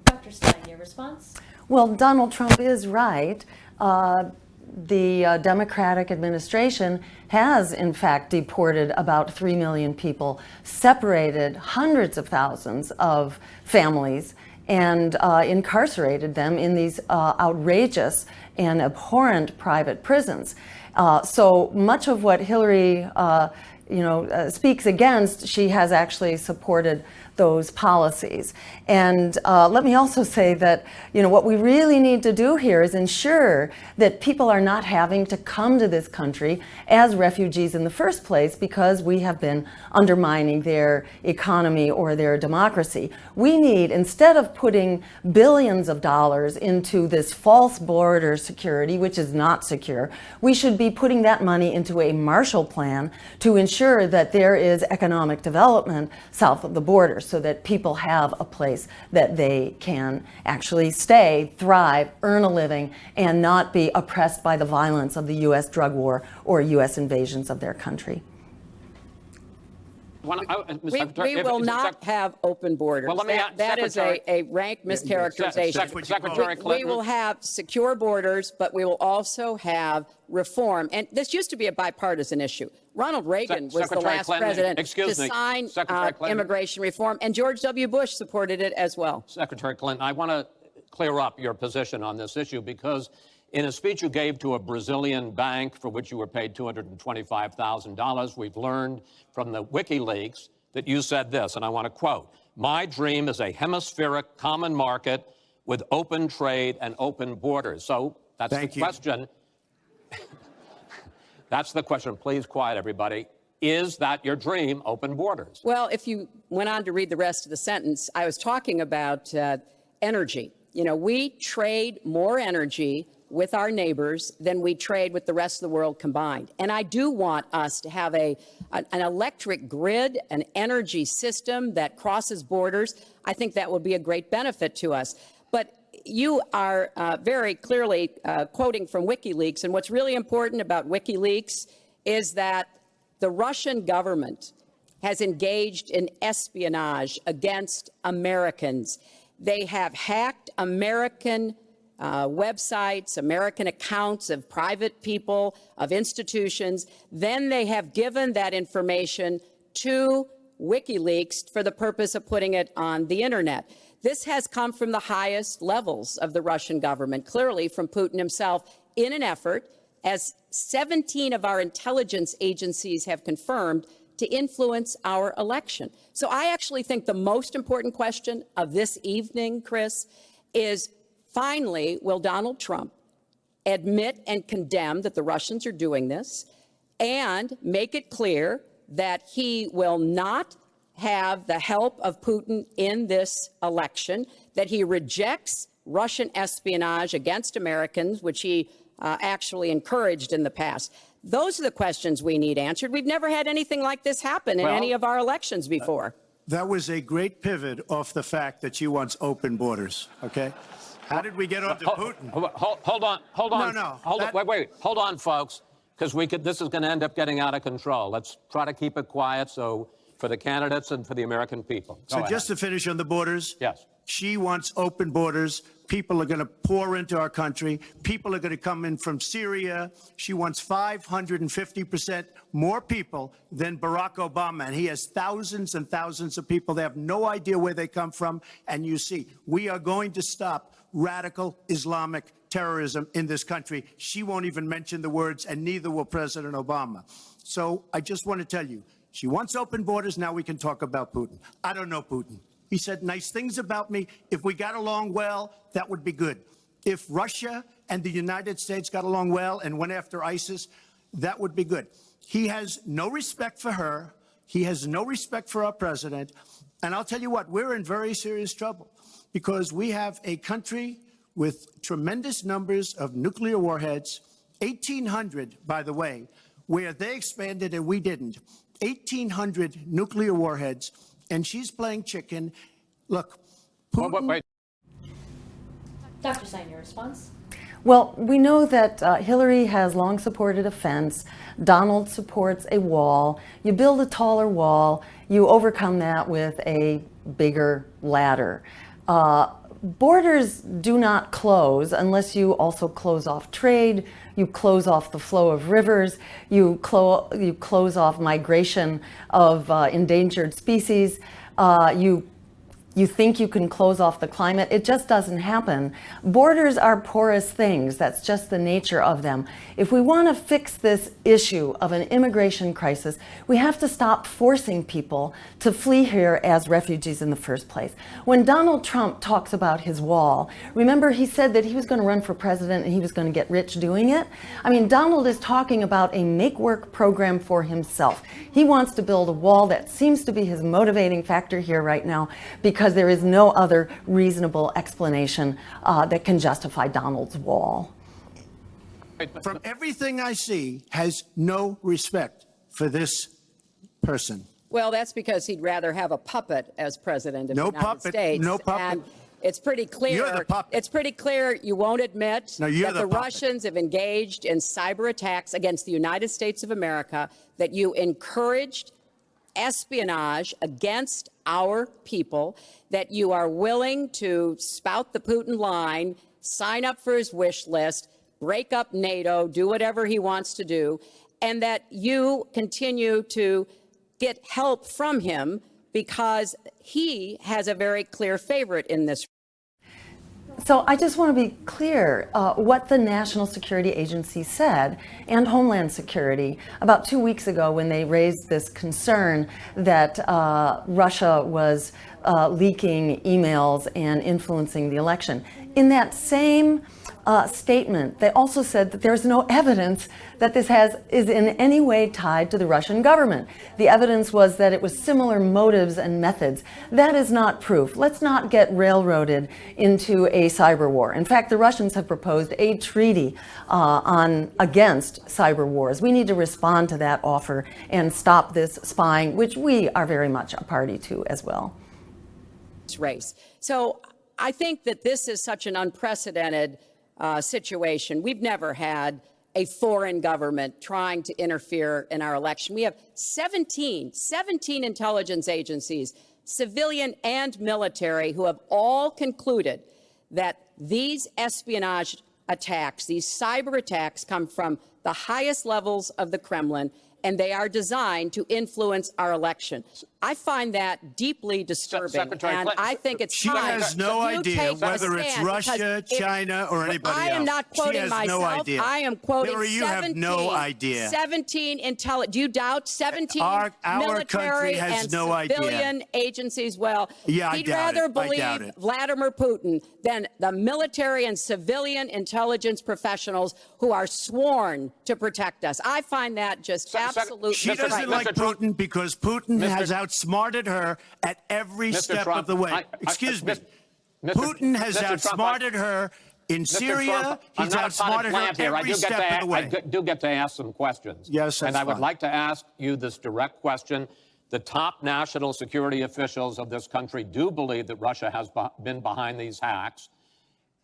Dr. Stein, your response? Well, Donald Trump is right. The Democratic administration has, in fact, deported about 3 million people, separated hundreds of thousands of families, and incarcerated them in these outrageous and abhorrent private prisons. So much of what Hillary speaks against, she has actually supported those policies. And let me also say that, what we really need to do here is ensure that people are not having to come to this country as refugees in the first place because we have been undermining their economy or their democracy. We need, instead of putting billions of dollars into this false border security, which is not secure, we should be putting that money into a Marshall Plan to ensure that there is economic development south of the border, so that people have a place that they can actually stay, thrive, earn a living, and not be oppressed by the violence of the U.S. drug war or U.S. invasions of their country. Ms. We Secretary, will not have open borders. Well, let me That is a rank mischaracterization. Secretary We Clinton. will have secure borders, but we will also have reform. And this used to be a bipartisan issue. Ronald Reagan was the Secretary last Clinton, president excuse to me, sign Secretary Clinton. immigration reform, and George W. Bush supported it as well. Secretary Clinton, I want to clear up your position on this issue because in a speech you gave to a Brazilian bank for which you were paid $225,000, we've learned from the WikiLeaks that you said this, and I want to quote, "My dream is a hemispheric common market with open trade and open borders." So that's the question. That's the question. Please quiet, everybody. Is that your dream, open borders? Well, if you went on to read the rest of the sentence, I was talking about energy. You know, we trade more energy with our neighbors than we trade with the rest of the world combined. And I do want us to have an electric grid, an energy system that crosses borders. I think that will be a great benefit to us. But you are very clearly quoting from WikiLeaks. And what's really important about WikiLeaks is that the Russian government has engaged in espionage against Americans. They have hacked American websites, American accounts of private people, of institutions. Then they have given that information to WikiLeaks for the purpose of putting it on the internet. This has come from the highest levels of the Russian government, clearly from Putin himself, in an effort, as 17 of our intelligence agencies have confirmed, to influence our election. So I actually think the most important question of this evening, Chris, is finally, will Donald Trump admit and condemn that the Russians are doing this and make it clear that he will not have the help of Putin in this election, that he rejects Russian espionage against Americans, which he actually encouraged in the past. Those are the questions we need answered. We've never had anything like this happen in any of our elections before. That was a great pivot off the fact that she wants open borders, okay? How did we get onto Putin? Hold on. No. Wait. Hold on, folks, because this is going to end up getting out of control. Let's try to keep it quiet for the candidates and for the American people. So just to finish on the borders. Yes. She wants open borders. People are going to pour into our country. People are going to come in from Syria. She wants 550% more people than Barack Obama. And he has thousands and thousands of people. They have no idea where they come from. And you see, we are going to stop radical Islamic terrorism in this country. She won't even mention the words, and neither will President Obama. So I just want to tell you, she wants open borders. Now we can talk about Putin. I don't know Putin. He said nice things about me. If we got along well, that would be good. If Russia and the United States got along well and went after ISIS, that would be good. He has no respect for her. He has no respect for our president. And I'll tell you what, we're in very serious trouble because we have a country with tremendous numbers of nuclear warheads, 1,800, by the way, where they expanded and we didn't. 1,800 nuclear warheads. And she's playing chicken. Look, Putin... Wait. Dr. Stein, your response? Well, we know that Hillary has long supported a fence. Donald supports a wall. You build a taller wall. You overcome that with a bigger ladder. Borders do not close unless you also close off trade. You close off the flow of rivers. You close off migration of endangered species. You think you can close off the climate. It just doesn't happen. Borders are porous things. That's just the nature of them. If we want to fix this issue of an immigration crisis, we have to stop forcing people to flee here as refugees in the first place. When Donald Trump talks about his wall, remember he said that he was going to run for president and he was going to get rich doing it? I mean, Donald is talking about a make-work program for himself. He wants to build a wall. That seems to be his motivating factor here right now, because there is no other reasonable explanation that can justify Donald's wall. From everything I see, has no respect for this person. Well, that's because he'd rather have a puppet as president of the United States. No puppet. And it's pretty clear. You're the puppet. It's pretty clear you won't admit that the puppet. Russians have engaged in cyber attacks against the United States of America, that you encouraged espionage against our people, that you are willing to spout the Putin line, sign up for his wish list, break up NATO, do whatever he wants to do, and that you continue to get help from him because he has a very clear favorite in this. So I just want to be clear what the National Security Agency said and Homeland Security about 2 weeks ago when they raised this concern that Russia was leaking emails and influencing the election. In that same statement, they also said that there's no evidence that this is in any way tied to the Russian government. The evidence was that it was similar motives and methods. That is not proof. Let's not get railroaded into a cyber war. In fact, the Russians have proposed a treaty against cyber wars. We need to respond to that offer and stop this spying, which we are very much a party to as well. Race. So I think that this is such an unprecedented situation. We've never had a foreign government trying to interfere in our election. We have 17 intelligence agencies, civilian and military, who have all concluded that these espionage attacks, these cyber attacks, come from the highest levels of the Kremlin, and they are designed to influence our election. I find that deeply disturbing, Secretary and Clinton, I think it's She time has no that you idea take a whether it's stand, Russia, because China, or anybody else. I am not quoting she has myself. No idea. I am quoting Hillary, you have no idea. 17 do you doubt 17 Our military country has and no idea. civilian agencies? Well, Yeah, I he'd doubt rather it. I doubt believe it. Vladimir Putin than the military and civilian intelligence professionals who are sworn to protect us. I find that just absolutely She doesn't like Putin because Putin has outsmarted her at every step Trump, of the way. Excuse me. Putin has outsmarted her in Syria. He's outsmarted her every step of the way. I do get to ask some questions. Yes, that's and I would fine. like to ask you this direct question. The top national security officials of this country do believe that Russia has been behind these hacks.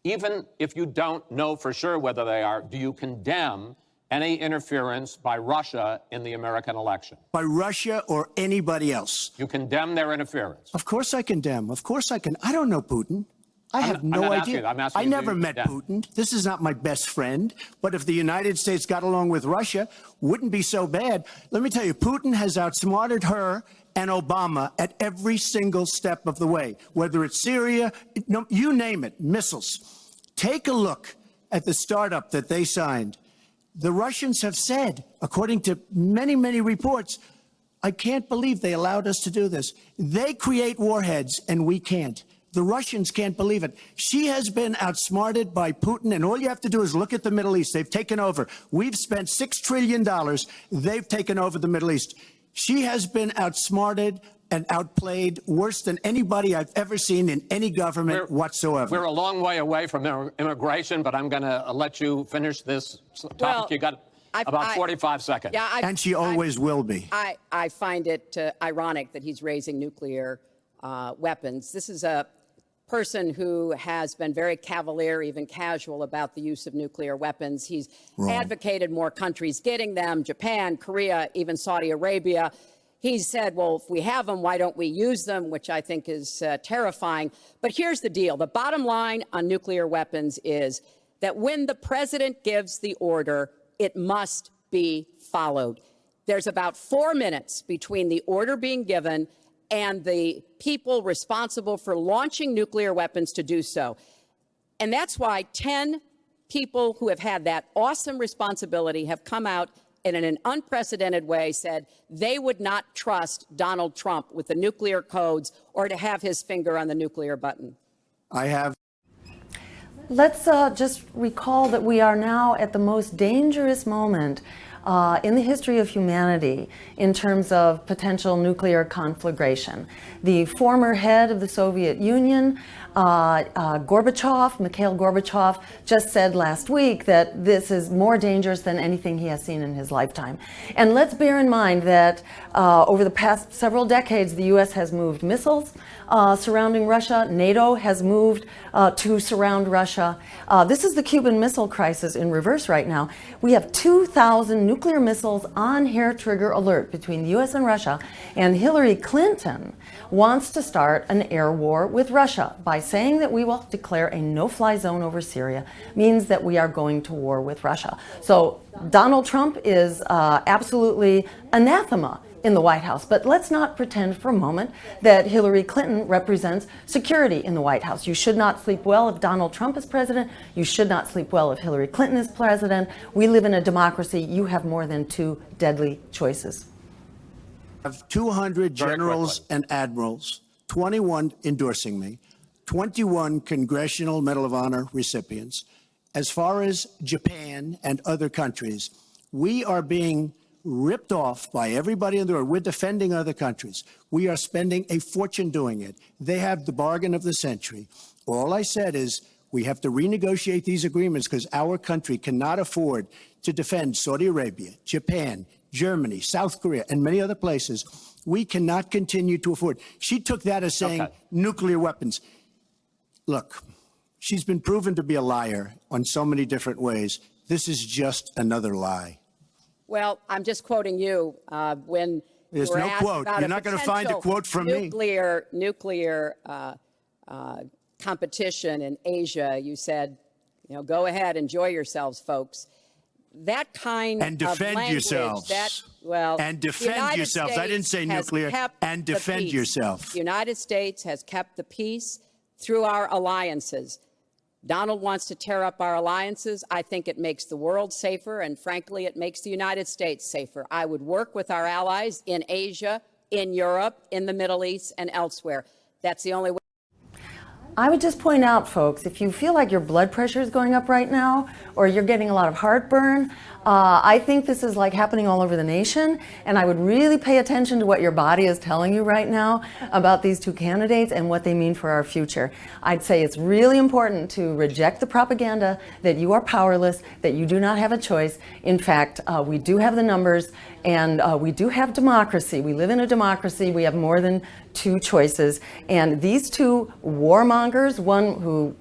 Even if you don't know for sure whether they are, do you condemn any interference by Russia in the American election? By Russia or anybody else. You condemn their interference? Of course I condemn. Of course I can. I don't know Putin. I have no I'm not idea. asking you. I'm asking I you, never do you met condemn? Putin. This is not my best friend. But if the United States got along with Russia, wouldn't be so bad. Let me tell you, Putin has outsmarted her and Obama at every single step of the way, whether it's Syria, no, you name it, missiles. Take a look at the startup that they signed. The Russians have said, according to many, many reports, I can't believe they allowed us to do this. They create warheads and we can't. The Russians can't believe it. She has been outsmarted by Putin, and all you have to do is look at the Middle East. They've taken over. We've spent $6 trillion. They've taken over the Middle East. She has been outsmarted and outplayed worse than anybody I've ever seen in any government whatsoever. We're a long way away from immigration, but I'm going to let you finish this topic. Well, You got about 45 seconds. Yeah, and she always will be. I find it ironic that he's raising nuclear weapons. This is a person who has been very cavalier, even casual, about the use of nuclear weapons. He's advocated more countries getting them, Japan, Korea, even Saudi Arabia. He said, well, if we have them, why don't we use them, which I think is terrifying. But here's the deal. The bottom line on nuclear weapons is that when the president gives the order, it must be followed. There's about 4 minutes between the order being given and the people responsible for launching nuclear weapons to do so. And that's why 10 people who have had that awesome responsibility have come out and in an unprecedented way said they would not trust Donald Trump with the nuclear codes or to have his finger on the nuclear button. I have. Let's just recall that we are now at the most dangerous moment in the history of humanity in terms of potential nuclear conflagration. The former head of the Soviet Union, Gorbachev, Mikhail Gorbachev, just said last week that this is more dangerous than anything he has seen in his lifetime. And let's bear in mind that over the past several decades, the U.S. has moved missiles surrounding Russia. NATO has moved to surround Russia. This is the Cuban Missile Crisis in reverse right now. We have 2,000 nuclear missiles on hair trigger alert between the US and Russia, and Hillary Clinton wants to start an air war with Russia by saying that we will declare a no-fly zone over Syria means that we are going to war with Russia. So Donald Trump is absolutely anathema in the White House. But let's not pretend for a moment that Hillary Clinton represents security in the White House. You should not sleep well if Donald Trump is president. You should not sleep well if Hillary Clinton is president. We live in a democracy. You have more than two deadly choices. I have 200 generals and admirals, 21 endorsing me, 21 Congressional Medal of Honor recipients. As far as Japan and other countries, we are being ripped off by everybody in the world. We're defending other countries. We are spending a fortune doing it. They have the bargain of the century. All I said is we have to renegotiate these agreements because our country cannot afford to defend Saudi Arabia, Japan, Germany, South Korea, and many other places. We cannot continue to afford. She took that as saying nuclear weapons. Look, she's been proven to be a liar on so many different ways. This is just another lie. Well, I'm just quoting you when there's you were no asked quote. about You're not going to find a quote from nuclear competition in Asia. You said, you know, go ahead, enjoy yourselves, folks. That kind and defend of language, yourselves. And defend yourselves. I didn't say nuclear. And defend yourself. The United States has kept the peace through our alliances. Donald wants to tear up our alliances. I think it makes the world safer, and frankly, it makes the United States safer. I would work with our allies in Asia, in Europe, in the Middle East, and elsewhere. That's the only way. I would just point out, folks, if you feel like your blood pressure is going up right now, or you're getting a lot of heartburn, I think this is like happening all over the nation, and I would really pay attention to what your body is telling you right now about these two candidates and what they mean for our future. I'd say it's really important to reject the propaganda that you are powerless, that you do not have a choice. In fact, we do have the numbers, and we do have democracy. We live in a democracy. We have more than two choices. And these two warmongers, one who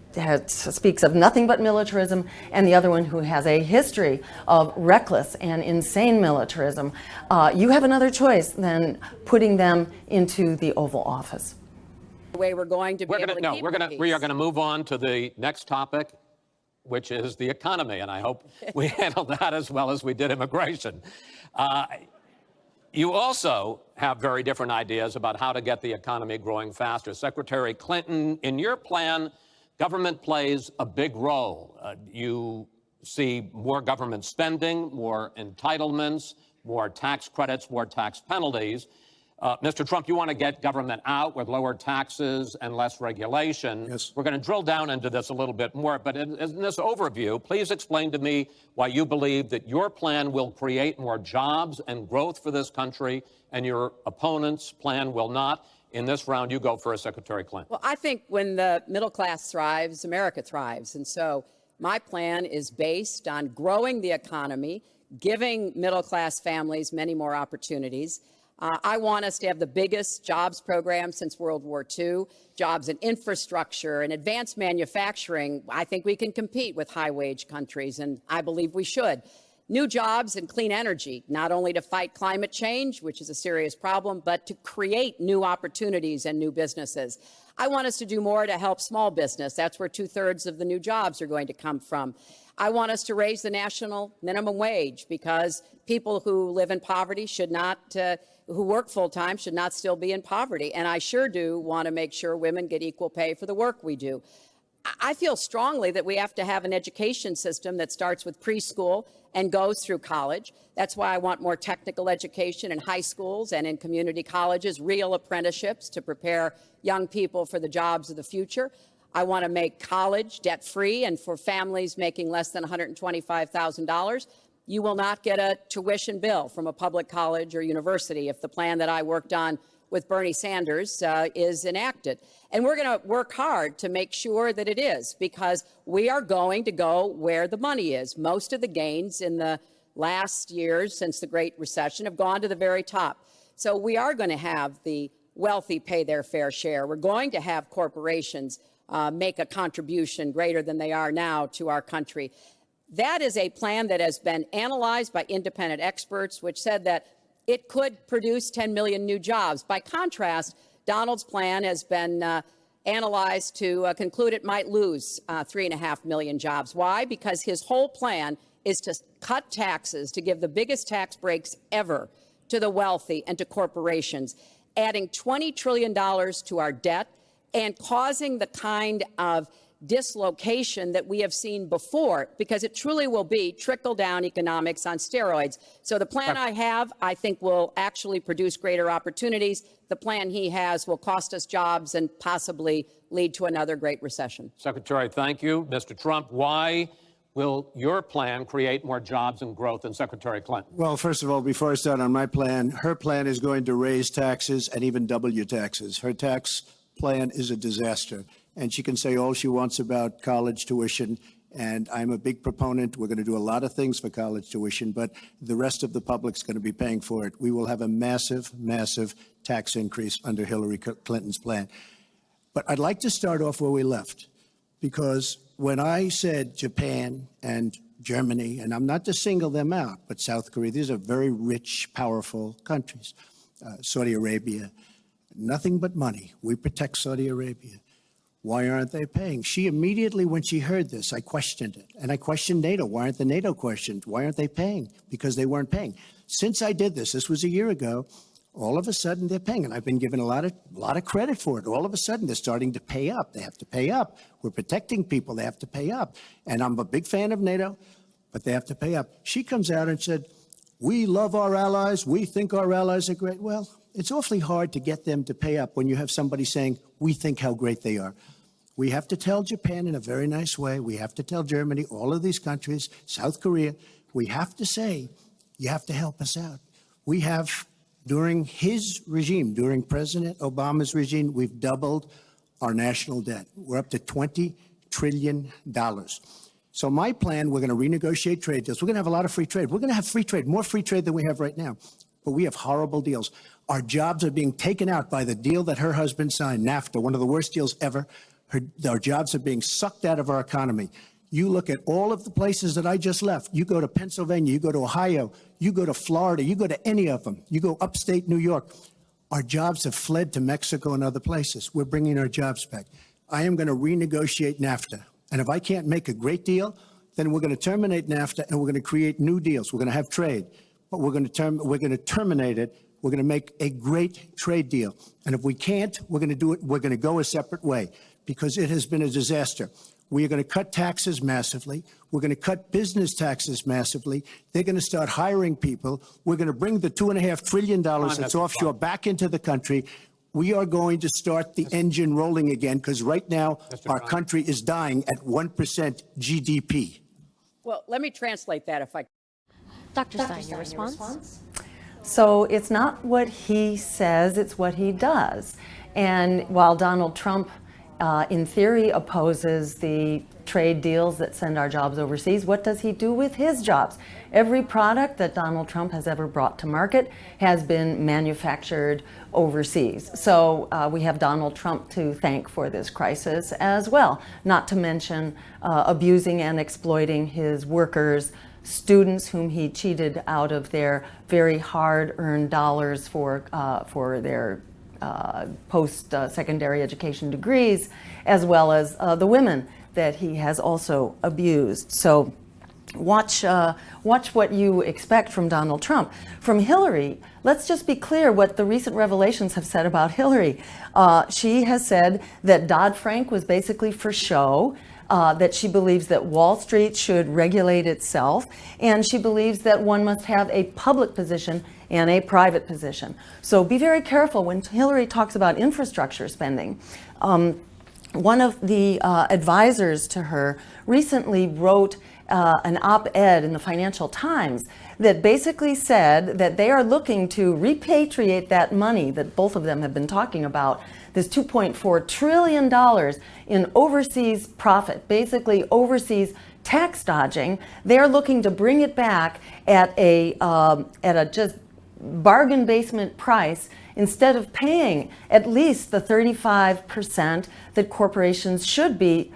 speaks of nothing but militarism, and the other one who has a history of reckless and insane militarism, you have another choice than putting them into the Oval Office. The way we're going to be able to keep we are going to move on to the next topic, which is the economy, and I hope we handle that as well as we did immigration. You also have very different ideas about how to get the economy growing faster. Secretary Clinton, in your plan, government plays a big role. You see more government spending, more entitlements, more tax credits, more tax penalties. Mr. Trump, you want to get government out with lower taxes and less regulation. Yes. We're going to drill down into this a little bit more, but in this overview, please explain to me why you believe that your plan will create more jobs and growth for this country and your opponent's plan will not. In this round, you go first, Secretary Clinton. Well, I think when the middle class thrives, America thrives. And so my plan is based on growing the economy, giving middle class families many more opportunities. I want us to have the biggest jobs program since World War II, jobs in infrastructure and advanced manufacturing. I think we can compete with high-wage countries, and I believe we should. New jobs and clean energy, not only to fight climate change, which is a serious problem, but to create new opportunities and new businesses. I want us to do more to help small business. That's where 2/3 of the new jobs are going to come from. I want us to raise the national minimum wage because people who live in poverty should not, who work full-time should not still be in poverty. And I sure do want to make sure women get equal pay for the work we do. I feel strongly that we have to have an education system that starts with preschool and goes through college. That's why I want more technical education in high schools and in community colleges, real apprenticeships to prepare young people for the jobs of the future. I want to make college debt-free, and for families making less than $125,000, you will not get a tuition bill from a public college or university if the plan that I worked on with Bernie Sanders is enacted. And we're going to work hard to make sure that it is, because we are going to go where the money is. Most of the gains in the last years since the Great Recession have gone to the very top. So we are going to have the wealthy pay their fair share. We're going to have corporations make a contribution greater than they are now to our country. That is a plan that has been analyzed by independent experts, which said that it could produce 10 million new jobs. By contrast, Donald's plan has been analyzed to conclude it might lose 3.5 million jobs. Why? Because his whole plan is to cut taxes, to give the biggest tax breaks ever to the wealthy and to corporations, adding $20 trillion to our debt and causing the kind of dislocation that we have seen before, because it truly will be trickle-down economics on steroids. So the plan I have, I think, will actually produce greater opportunities. The plan he has will cost us jobs and possibly lead to another great recession. Secretary, thank you. Mr. Trump, why will your plan create more jobs and growth than Secretary Clinton? Well, first of all, before I start on my plan, her plan is going to raise taxes and even double your taxes. Her tax plan is a disaster. And she can say all she wants about college tuition, and I'm a big proponent. We're going to do a lot of things for college tuition, but the rest of the public's going to be paying for it. We will have a massive, massive tax increase under Hillary Clinton's plan. But I'd like to start off where we left, because when I said Japan and Germany, and I'm not to single them out, but South Korea, these are very rich, powerful countries. Saudi Arabia, nothing but money. We protect Saudi Arabia. Why aren't they paying? She immediately, when she heard this, I questioned it. And I questioned NATO. Why aren't the NATO questioned? Why aren't they paying? Because they weren't paying. Since I did this was a year ago, all of a sudden they're paying. And I've been given a lot of credit for it. All of a sudden they're starting to pay up. They have to pay up. We're protecting people. They have to pay up. And I'm a big fan of NATO, but they have to pay up. She comes out and said, we love our allies. We think our allies are great. Well, it's awfully hard to get them to pay up when you have somebody saying, we think how great they are. We have to tell Japan in a very nice way. We have to tell Germany, all of these countries, South Korea, we have to say, you have to help us out. We have, during his regime, during President Obama's regime, we've doubled our national debt. We're up to $20 trillion. So my plan, we're going to renegotiate trade deals. We're going to have a lot of free trade. We're going to have free trade, more free trade than we have right now. But we have horrible deals. Our jobs are being taken out by the deal that her husband signed, NAFTA, one of the worst deals ever. Our jobs are being sucked out of our economy. You look at all of the places that I just left. You go to Pennsylvania, you go to Ohio, you go to Florida, you go to any of them. You go upstate New York. Our jobs have fled to Mexico and other places. We're bringing our jobs back. I am going to renegotiate NAFTA. And if I can't make a great deal, then we're going to terminate NAFTA and we're going to create new deals. We're going to have trade, but we're going to terminate it. We're going to make a great trade deal. And if we can't, we're going to do it. We're going to go a separate way, because it has been a disaster. We are going to cut taxes massively. We're going to cut business taxes massively. They're going to start hiring people. We're going to bring the $2.5 trillion that's offshore back into the country. We are going to start the engine rolling again, because right now our country is dying at 1% GDP. Well, let me translate that if I. Dr. Stein, your response? So it's not what he says, it's what he does. And while Donald Trump in theory opposes the trade deals that send our jobs overseas, what does he do with his jobs? Every product that Donald Trump has ever brought to market has been manufactured overseas. So we have Donald Trump to thank for this crisis as well, not to mention abusing and exploiting his workers, students whom he cheated out of their very hard-earned dollars for their post-secondary education degrees, as well as the women that he has also abused. So watch what you expect from Donald Trump. From Hillary, let's just be clear what the recent revelations have said about Hillary. She has said that Dodd-Frank was basically for show, that she believes that Wall Street should regulate itself, and she believes that one must have a public position and a private position. So be very careful when Hillary talks about infrastructure spending. One of the advisors to her recently wrote an op-ed in the Financial Times that basically said that they are looking to repatriate that money that both of them have been talking about, this $2.4 trillion in overseas profit, basically overseas tax dodging. They're looking to bring it back at a just bargain basement price, instead of paying at least the 35% that corporations should be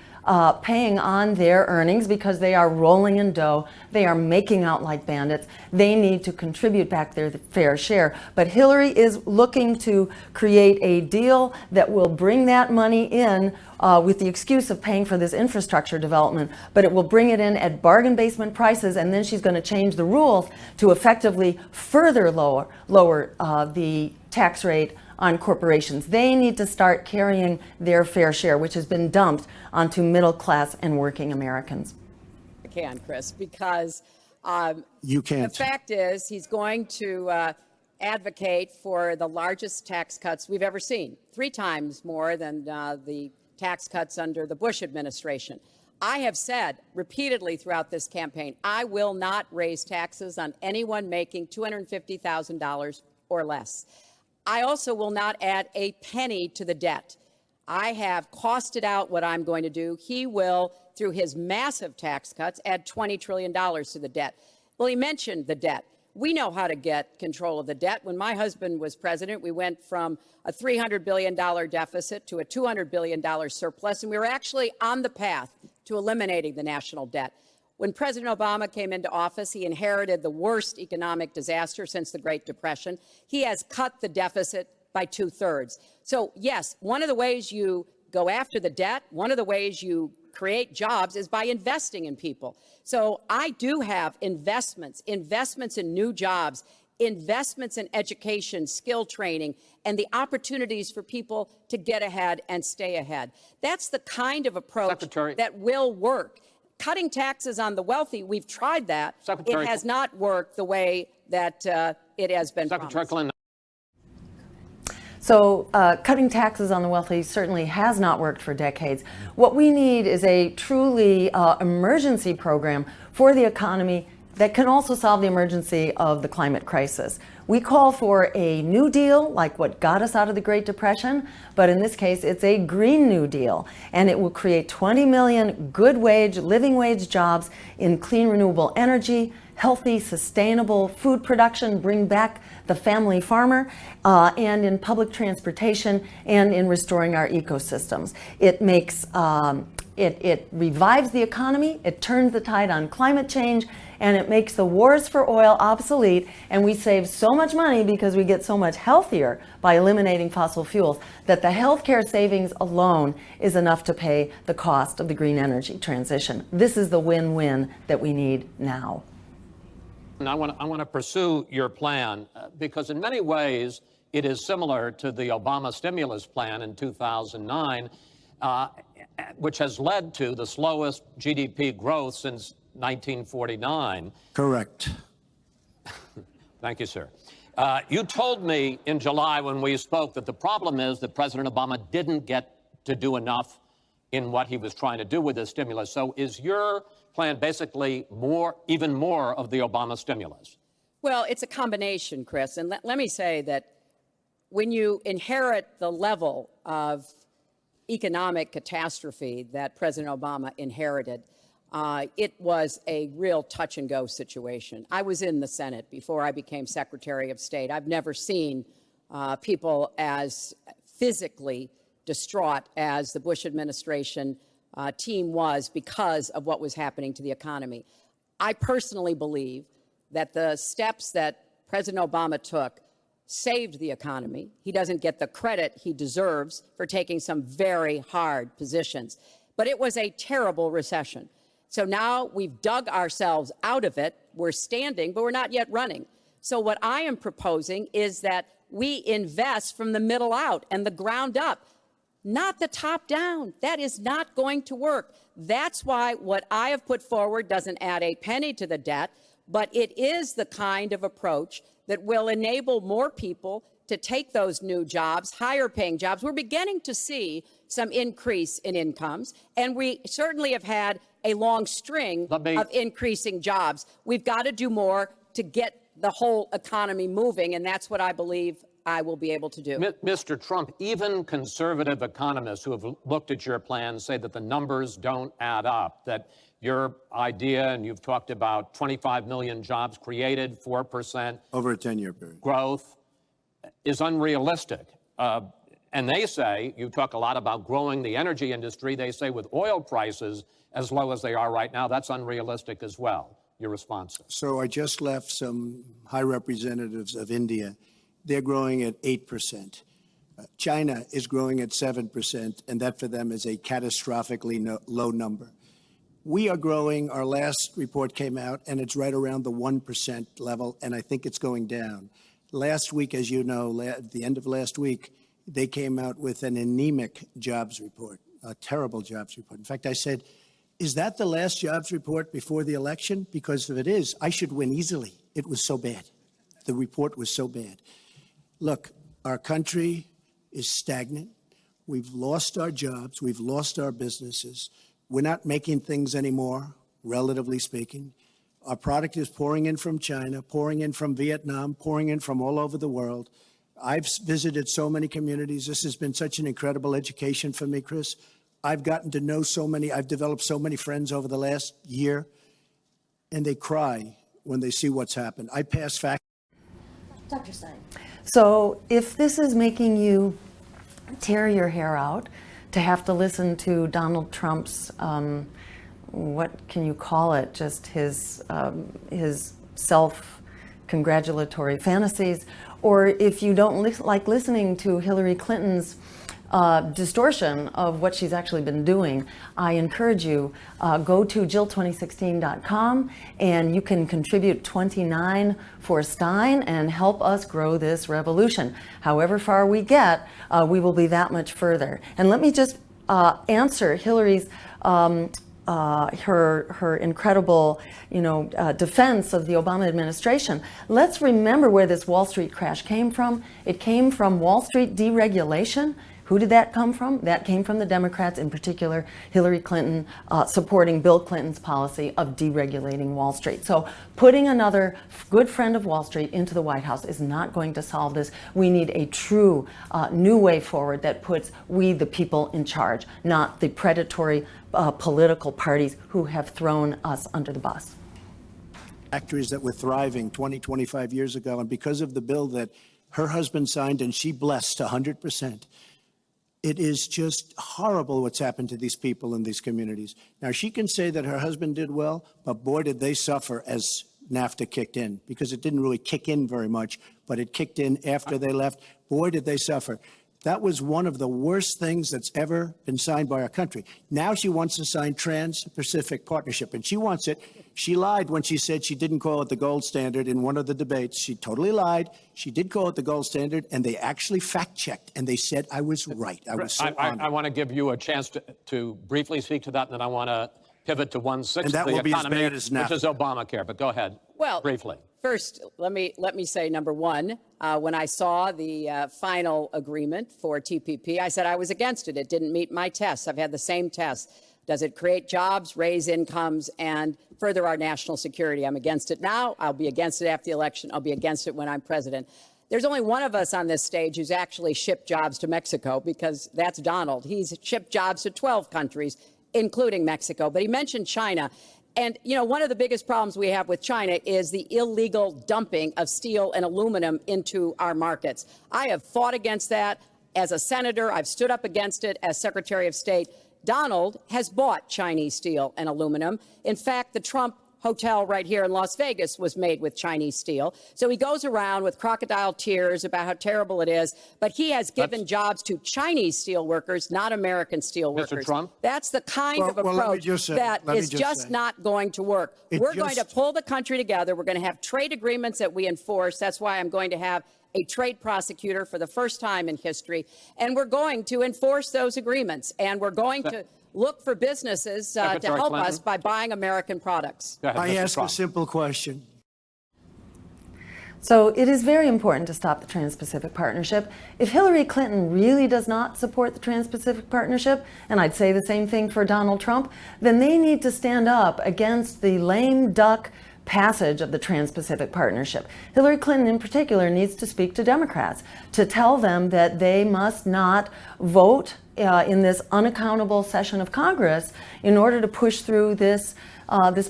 paying on their earnings because they are rolling in dough. They are making out like bandits. They need to contribute back their fair share. But Hillary is looking to create a deal that will bring that money in with the excuse of paying for this infrastructure development, but it will bring it in at bargain basement prices, and then she's going to change the rules to effectively further lower the tax rate on corporations. They need to start carrying their fair share, which has been dumped onto middle class and working Americans. I can, Chris, because you can't. The fact is he's going to advocate for the largest tax cuts we've ever seen, 3 times more than the tax cuts under the Bush administration. I have said repeatedly throughout this campaign, I will not raise taxes on anyone making $250,000 or less. I also will not add a penny to the debt. I have costed out what I'm going to do. He will, through his massive tax cuts, add $20 trillion to the debt. Well, he mentioned the debt. We know how to get control of the debt. When my husband was president, we went from a $300 billion deficit to a $200 billion surplus, and we were actually on the path to eliminating the national debt. When President Obama came into office, he inherited the worst economic disaster since the Great Depression. He has cut the deficit by 2/3. So, yes, one of the ways you go after the debt, one of the ways you create jobs is by investing in people. So I do have investments in new jobs, investments in education, skill training, and the opportunities for people to get ahead and stay ahead. That's the kind of approach that will work. Cutting taxes on the wealthy, we've tried that. It has not worked the way that it has been promised. So cutting taxes on the wealthy certainly has not worked for decades. What we need is a truly emergency program for the economy that can also solve the emergency of the climate crisis. We call for a New Deal, like what got us out of the Great Depression, but in this case, it's a Green New Deal, and it will create 20 million good wage, living wage jobs in clean, renewable energy, healthy, sustainable food production, bring back the family farmer, and in public transportation, and in restoring our ecosystems. It makes, it revives the economy, it turns the tide on climate change, and it makes the wars for oil obsolete, and we save so much money because we get so much healthier by eliminating fossil fuels that the healthcare savings alone is enough to pay the cost of the green energy transition. This is the win-win that we need now. And I want to pursue your plan because in many ways it is similar to the Obama stimulus plan in 2009, which has led to the slowest GDP growth since 1949. Correct. Thank you, sir. You told me in July when we spoke that the problem is that President Obama didn't get to do enough in what he was trying to do with this stimulus. So is your plan basically even more of the Obama stimulus? Well, it's a combination, Chris. And let me say that when you inherit the level of economic catastrophe that President Obama inherited, it was a real touch and go situation. I was in the Senate before I became Secretary of State. I've never seen people as physically distraught as the Bush administration team was because of what was happening to the economy. I personally believe that the steps that President Obama took saved the economy. He doesn't get the credit he deserves for taking some very hard positions. But it was a terrible recession. So now we've dug ourselves out of it. We're standing, but we're not yet running. So what I am proposing is that we invest from the middle out and the ground up, not the top down. That is not going to work. That's why what I have put forward doesn't add a penny to the debt, but it is the kind of approach that will enable more people to take those new jobs, higher paying jobs. We're beginning to see some increase in incomes, and we certainly have had a long string of increasing jobs. We've got to do more to get the whole economy moving, and that's what I believe I will be able to do. Mr. Trump, even conservative economists who have looked at your plan say that the numbers don't add up, that your idea, and you've talked about 25 million jobs created, 4% over a 10-year period growth, is unrealistic. And And they say, you talk a lot about growing the energy industry. They say with oil prices as low as they are right now, that's unrealistic as well. Your response? So I just left some high representatives of India. They're growing at 8%. China is growing at 7%, and that for them is a catastrophically low number. We are growing. Our last report came out, and it's right around the 1% level, and I think it's going down. Last week, as you know, at the end of last week, they came out with an anemic jobs report, a terrible jobs report. In fact, I said, is that the last jobs report before the election? Because if it is, I should win easily. It was so bad. The report was so bad. Look, our country is stagnant. We've lost our jobs. We've lost our businesses. We're not making things anymore, relatively speaking. Our product is pouring in from China, pouring in from Vietnam, pouring in from all over the world. I've visited so many communities. This has been such an incredible education for me, Chris. I've gotten to know so many. I've developed so many friends over the last year, and they cry when they see what's happened. I pass facts. Dr. Stein. So if this is making you tear your hair out to have to listen to Donald Trump's, what can you call it, just his self-congratulatory fantasies, or if you don't like listening to Hillary Clinton's distortion of what she's actually been doing, I encourage you, go to Jill2016.com and you can contribute $29 for Stein and help us grow this revolution. However far we get, we will be that much further. And let me just answer Hillary's her incredible, defense of the Obama administration. Let's remember where this Wall Street crash came from. It came from Wall Street deregulation. Who did that come from? That came from the Democrats, in particular Hillary Clinton, supporting Bill Clinton's policy of deregulating Wall Street. So putting another good friend of Wall Street into the White House is not going to solve this. We need a true new way forward that puts we, the people, in charge, not the predatory political parties who have thrown us under the bus. Factories that were thriving 20, 25 years ago, and because of the bill that her husband signed and she blessed 100%, it is just horrible what's happened to these people in these communities. Now, she can say that her husband did well, but boy, did they suffer as NAFTA kicked in, because it didn't really kick in very much, but it kicked in after they left. Boy, did they suffer. That was one of the worst things that's ever been signed by our country. Now she wants to sign Trans-Pacific Partnership, and she wants it. She lied when she said she didn't call it the gold standard in one of the debates. She totally lied. She did call it the gold standard, and they actually fact-checked, and they said I was right. I was so honored. I want to give you a chance to briefly speak to that, and then I want to pivot to 1/6 of the economy, which is Obamacare. But go ahead, briefly. First, let me say, number one, when I saw the final agreement for TPP, I said I was against it. It didn't meet my tests. I've had the same tests. Does it create jobs, raise incomes, and further our national security? I'm against it now. I'll be against it after the election. I'll be against it when I'm president. There's only one of us on this stage who's actually shipped jobs to Mexico, because that's Donald. He's shipped jobs to 12 countries, including Mexico. But he mentioned China. And, one of the biggest problems we have with China is the illegal dumping of steel and aluminum into our markets. I have fought against that as a senator. I've stood up against it as Secretary of State. Donald has bought Chinese steel and aluminum. In fact, the Trump hotel right here in Las Vegas was made with Chinese steel. So he goes around with crocodile tears about how terrible it is, but he has given jobs to Chinese steel workers, not American steel workers. Mr. Trump? That's the kind of approach that is just not going to work. We're going to pull the country together. We're going to have trade agreements that we enforce. That's why I'm going to have a trade prosecutor for the first time in history. And we're going to enforce those agreements. And we're going to look for businesses to help us by buying American products. I ask a simple question. So it is very important to stop the Trans-Pacific Partnership. If Hillary Clinton really does not support the Trans-Pacific Partnership, and I'd say the same thing for Donald Trump, then they need to stand up against the lame duck passage of the Trans-Pacific Partnership. Hillary Clinton in particular needs to speak to Democrats to tell them that they must not vote in this unaccountable session of Congress in order to push through this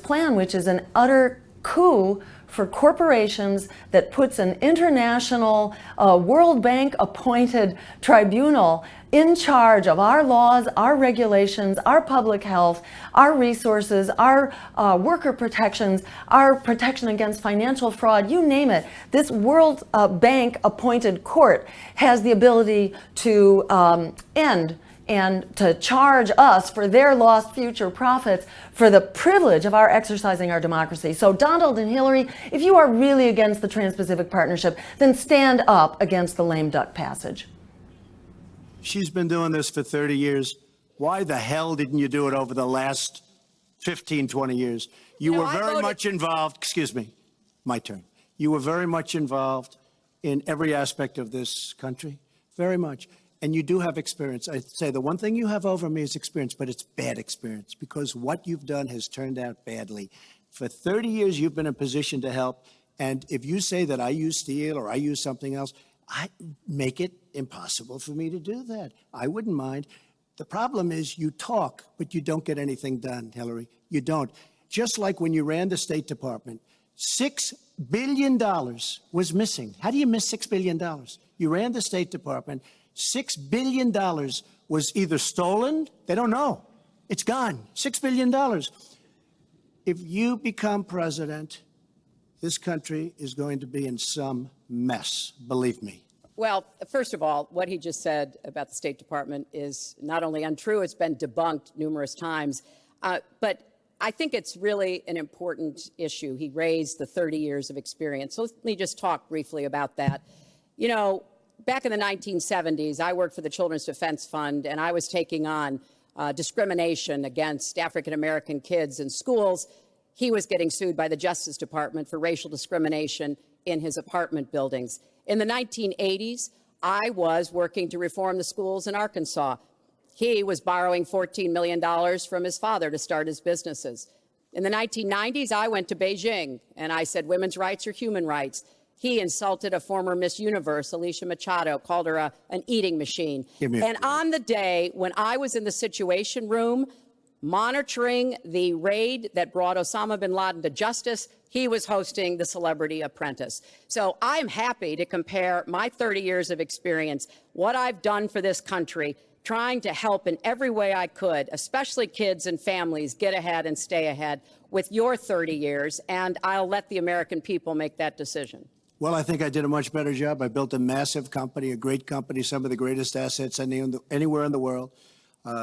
plan, which is an utter coup for corporations that puts an international World Bank appointed tribunal in charge of our laws, our regulations, our public health, our resources, our worker protections, our protection against financial fraud, you name it. This World Bank appointed court has the ability to end and to charge us for their lost future profits for the privilege of our exercising our democracy. So Donald and Hillary, if you are really against the Trans-Pacific Partnership, then stand up against the lame duck passage. She's been doing this for 30 years. Why the hell didn't you do it over the last 15, 20 years? You were very much involved. Excuse me, my turn. You were very much involved in every aspect of this country, very much. And you do have experience. I'd say the one thing you have over me is experience, but it's bad experience because what you've done has turned out badly. For 30 years, you've been in a position to help. And if you say that I use steel or I use something else, I make it impossible for me to do that. I wouldn't mind. The problem is you talk, but you don't get anything done, Hillary. You don't. Just like when you ran the State Department, $6 billion was missing. How do you miss $6 billion? You ran the State Department. $6 billion was either stolen, they don't know. It's gone. $6 billion. If you become president, this country is going to be in some mess, believe me. Well, first of all, what he just said about the State Department is not only untrue, it's been debunked numerous times. But I think it's really an important issue. He raised the 30 years of experience. So let me just talk briefly about that. You know, back in the 1970s, I worked for the Children's Defense Fund, and I was taking on discrimination against African-American kids in schools. He was getting sued by the Justice Department for racial discrimination in his apartment buildings. In the 1980s, I was working to reform the schools in Arkansas. He was borrowing $14 million from his father to start his businesses. In the 1990s, I went to Beijing, and I said women's rights are human rights. He insulted a former Miss Universe, Alicia Machado, called her an eating machine. And on the day when I was in the Situation Room monitoring the raid that brought Osama bin Laden to justice, he was hosting the Celebrity Apprentice. So I'm happy to compare my 30 years of experience, what I've done for this country, trying to help in every way I could, especially kids and families, get ahead and stay ahead, with your 30 years, and I'll let the American people make that decision. Well, I think I did a much better job. I built a massive company, a great company, some of the greatest assets anywhere in the world,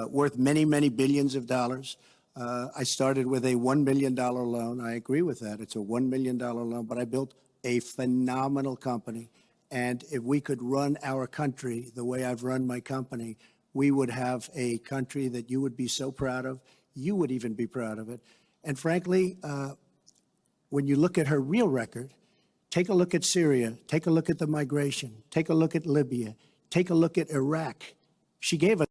worth many, many billions of dollars. I started with a $1 million loan. I agree with that. It's a $1 million loan, but I built a phenomenal company. And if we could run our country the way I've run my company, we would have a country that you would be so proud of. You would even be proud of it. And frankly, when you look at her real record, take a look at Syria, take a look at the migration, take a look at Libya, take a look at Iraq. She gave us.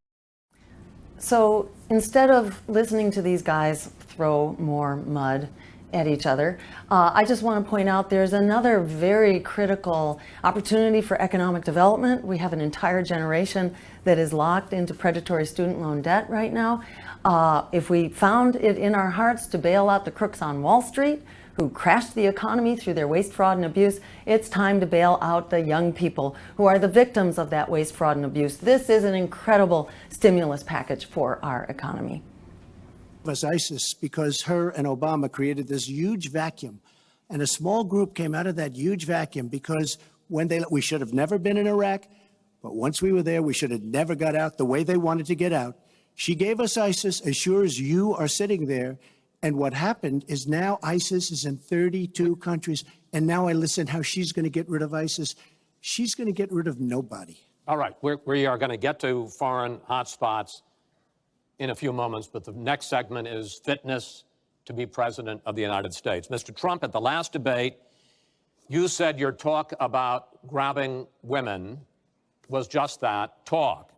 So instead of listening to these guys throw more mud at each other, I just want to point out there's another very critical opportunity for economic development. We have an entire generation that is locked into predatory student loan debt right now. If we found it in our hearts to bail out the crooks on Wall Street, who crashed the economy through their waste, fraud, and abuse, it's time to bail out the young people who are the victims of that waste, fraud, and abuse. This is an incredible stimulus package for our economy. Was ISIS because her and Obama created this huge vacuum, and a small group came out of that huge vacuum because we should have never been in Iraq, but once we were there, we should have never got out the way they wanted to get out. She gave us ISIS as sure as you are sitting there. And what happened is now ISIS is in 32 countries. And now I listen how she's going to get rid of ISIS. She's going to get rid of nobody. All right. We are going to get to foreign hotspots in a few moments. But the next segment is fitness to be president of the United States. Mr. Trump, at the last debate, you said your talk about grabbing women was just that, talk,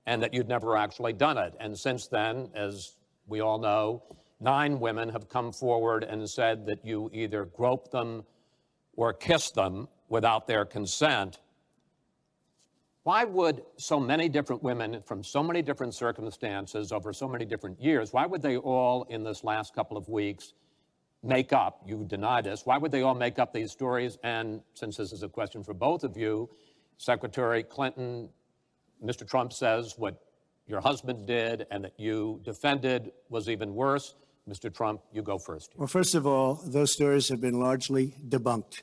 and that you'd never actually done it. And since then, as we all know, 9 women have come forward and said that you either groped them or kissed them without their consent. Why would so many different women from so many different circumstances over so many different years, why would they all in this last couple of weeks make up, you deny this, why would they all make up these stories? And since this is a question for both of you, Secretary Clinton, Mr. Trump says what your husband did and that you defended was even worse. Mr. Trump, you go first. Well, first of all, those stories have been largely debunked.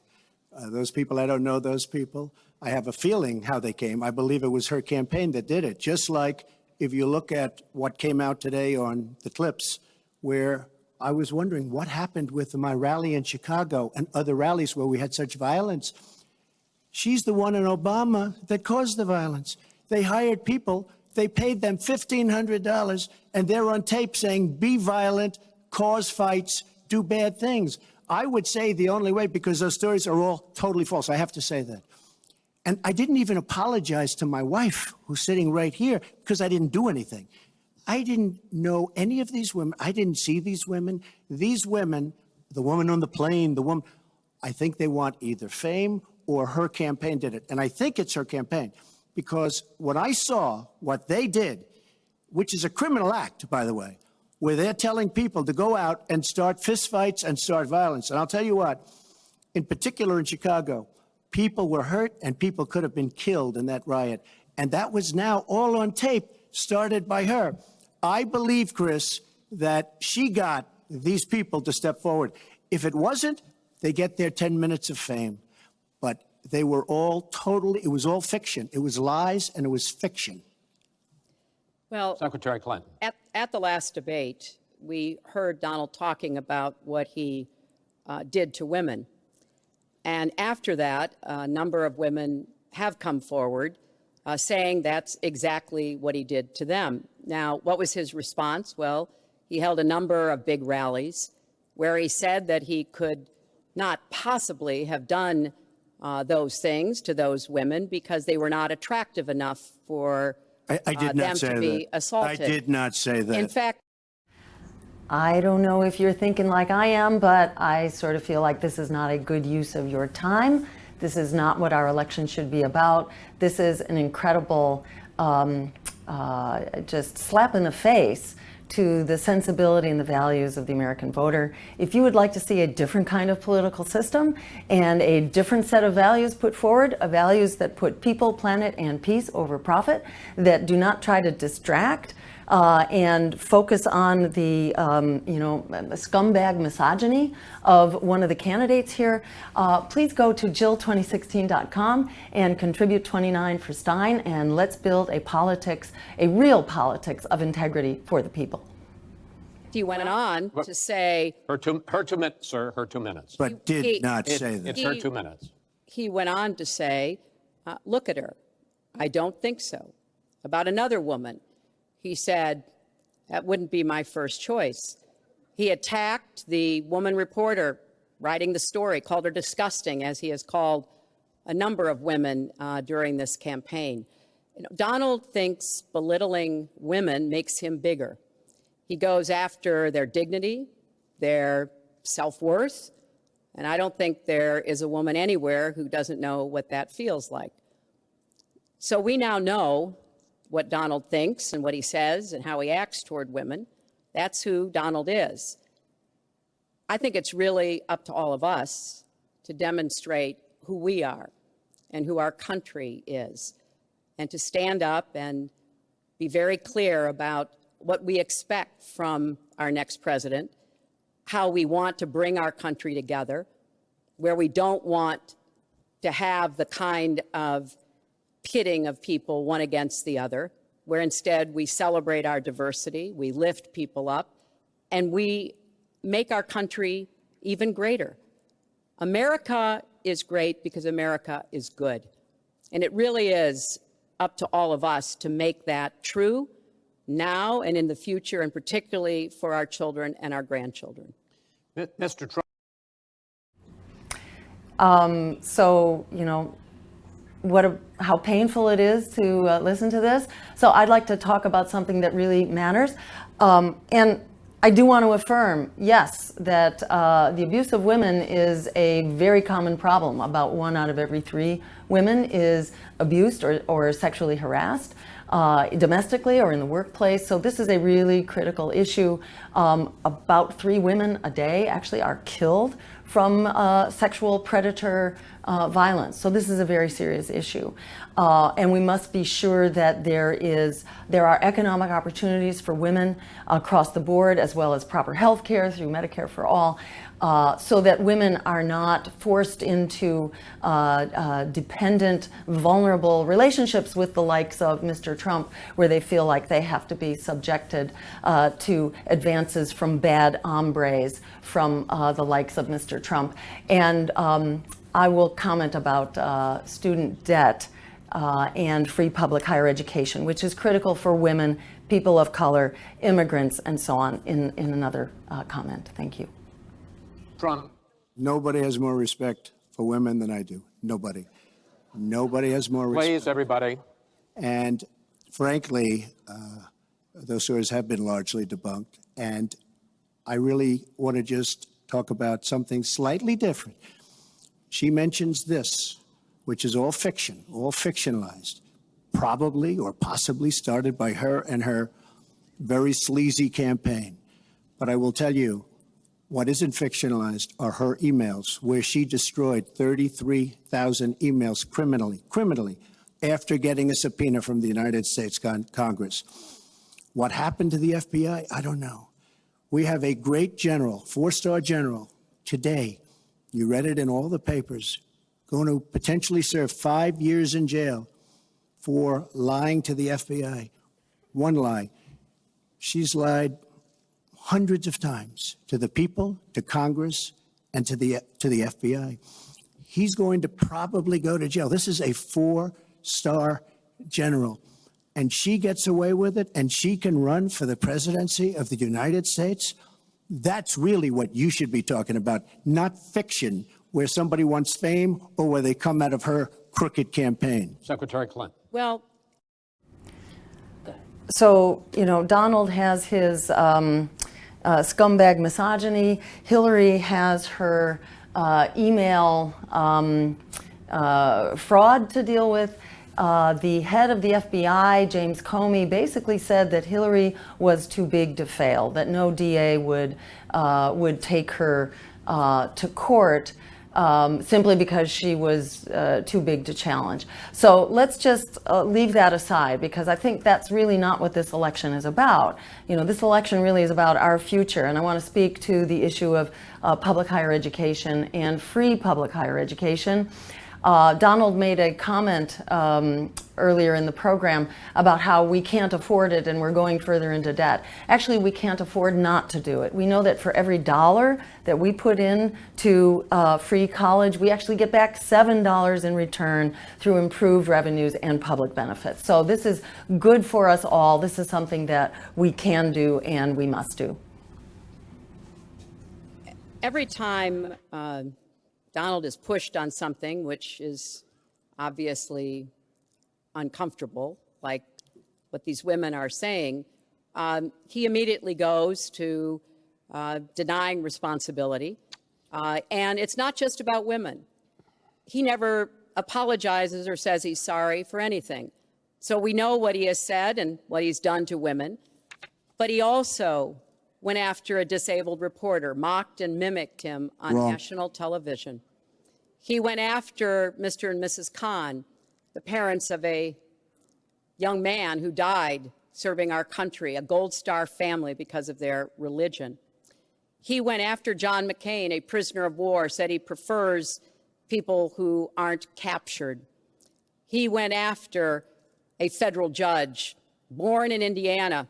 Those people, I don't know those people. I have a feeling how they came. I believe it was her campaign that did it. Just like if you look at what came out today on the clips, where I was wondering what happened with my rally in Chicago and other rallies where we had such violence. She's the one in Obama that caused the violence. They hired people, they paid them $1,500, and they're on tape saying, be violent, cause fights, do bad things. I would say the only way, because those stories are all totally false, I have to say that. And I didn't even apologize to my wife, who's sitting right here, because I didn't do anything. I didn't know any of these women. I didn't see these women. These women, the woman on the plane, the woman, I think they want either fame or her campaign did it. And I think it's her campaign, because when I saw what they did, which is a criminal act, by the way, where they're telling people to go out and start fistfights and start violence. And I'll tell you what, in particular in Chicago, people were hurt and people could have been killed in that riot. And that was now all on tape, started by her. I believe, Chris, that she got these people to step forward. If it wasn't, they get their 10 minutes of fame. But they were all totally, it was all fiction. It was lies and it was fiction. Well, Secretary Clinton. At the last debate, we heard Donald talking about what he did to women. And after that, a number of women have come forward saying that's exactly what he did to them. Now, what was his response? Well, he held a number of big rallies where he said that he could not possibly have done those things to those women because they were not attractive enough for I did not them say to be that. assaulted. I did not say that. In fact, I don't know if you're thinking like I am, but I sort of feel like this is not a good use of your time. This is not what our election should be about. This is an incredible just slap in the face to the sensibility and the values of the American voter. If you would like to see a different kind of political system and a different set of values put forward, values that put people, planet, and peace over profit, that do not try to distract and focus on the scumbag misogyny of one of the candidates here, please go to jill2016.com and contribute 29 for Stein, and let's build a real politics of integrity for the people. he went on to say... Her two minutes, sir, her 2 minutes. But did not say that. It's her 2 minutes. He went on to say, look at her. I don't think so. About another woman, he said, that wouldn't be my first choice. He attacked the woman reporter writing the story, called her disgusting, as he has called a number of women during this campaign. Donald thinks belittling women makes him bigger. He goes after their dignity, their self-worth, and I don't think there is a woman anywhere who doesn't know what that feels like. So we now know what Donald thinks and what he says and how he acts toward women. That's who Donald is. I think it's really up to all of us to demonstrate who we are and who our country is, and to stand up and be very clear about what we expect from our next president, how we want to bring our country together, where we don't want to have the kind of pitting of people one against the other, where instead we celebrate our diversity, we lift people up, and we make our country even greater. America is great because America is good. And it really is up to all of us to make that true now and in the future, and particularly for our children and our grandchildren. Mr. Trump. How painful it is to listen to this. So I'd like to talk about something that really matters. And I do want to affirm, yes, that the abuse of women is a very common problem. About 1 out of every 3 women is abused or sexually harassed domestically or in the workplace. So this is a really critical issue. About 3 women a day actually are killed from sexual predator violence. So this is a very serious issue. And we must be sure that there are economic opportunities for women across the board, as well as proper health care through Medicare for All, so that women are not forced into dependent, vulnerable relationships with the likes of Mr. Trump, where they feel like they have to be subjected to advances from bad hombres from the likes of Mr. Trump. And I will comment about student debt and free public higher education, which is critical for women, people of color, immigrants, and so on in another comment. Thank you. Trump. Nobody has more respect for women than I do. Nobody. Nobody has more respect. Please, everybody. And frankly, those stories have been largely debunked. And I really want to just talk about something slightly different. She mentions this, which is all fiction, all fictionalized, probably or possibly started by her and her very sleazy campaign. But I will tell you, what isn't fictionalized are her emails, where she destroyed 33,000 emails criminally, after getting a subpoena from the United States Congress. What happened to the FBI? I don't know. We have a great general, 4-star general, today, you read it in all the papers, going to potentially serve 5 years in jail for lying to the FBI. One lie. She's lied hundreds of times to the people, to Congress, and to the FBI. He's going to probably go to jail. This is a 4-star general, and she gets away with it, and she can run for the presidency of the United States. That's really what you should be talking about, not fiction, where somebody wants fame or where they come out of her crooked campaign. Secretary Clinton. Well, So, you know, Donald has his scumbag misogyny. Hillary has her email fraud to deal with. The head of the FBI, James Comey, basically said that Hillary was too big to fail, that no DA would take her to court simply because she was too big to challenge. So let's just leave that aside, because I think that's really not what this election is about. You know, this election really is about our future, and I want to speak to the issue of public higher education and free public higher education. Donald made a comment earlier in the program about how we can't afford it and we're going further into debt. Actually, we can't afford not to do it. We know that for every $1 that we put in to free college, we actually get back $7 in return through improved revenues and public benefits. So this is good for us all. This is something that we can do and we must do. every time Donald is pushed on something which is obviously uncomfortable, like what these women are saying, he immediately goes to denying responsibility. And it's not just about women. He never apologizes or says he's sorry for anything. So we know what he has said and what he's done to women. But he also went after a disabled reporter, mocked and mimicked him on national television. He went after Mr. and Mrs. Khan, the parents of a young man who died serving our country, a Gold Star family because of their religion. He went after John McCain, a prisoner of war, said he prefers people who aren't captured. He went after a federal judge, born in Indiana,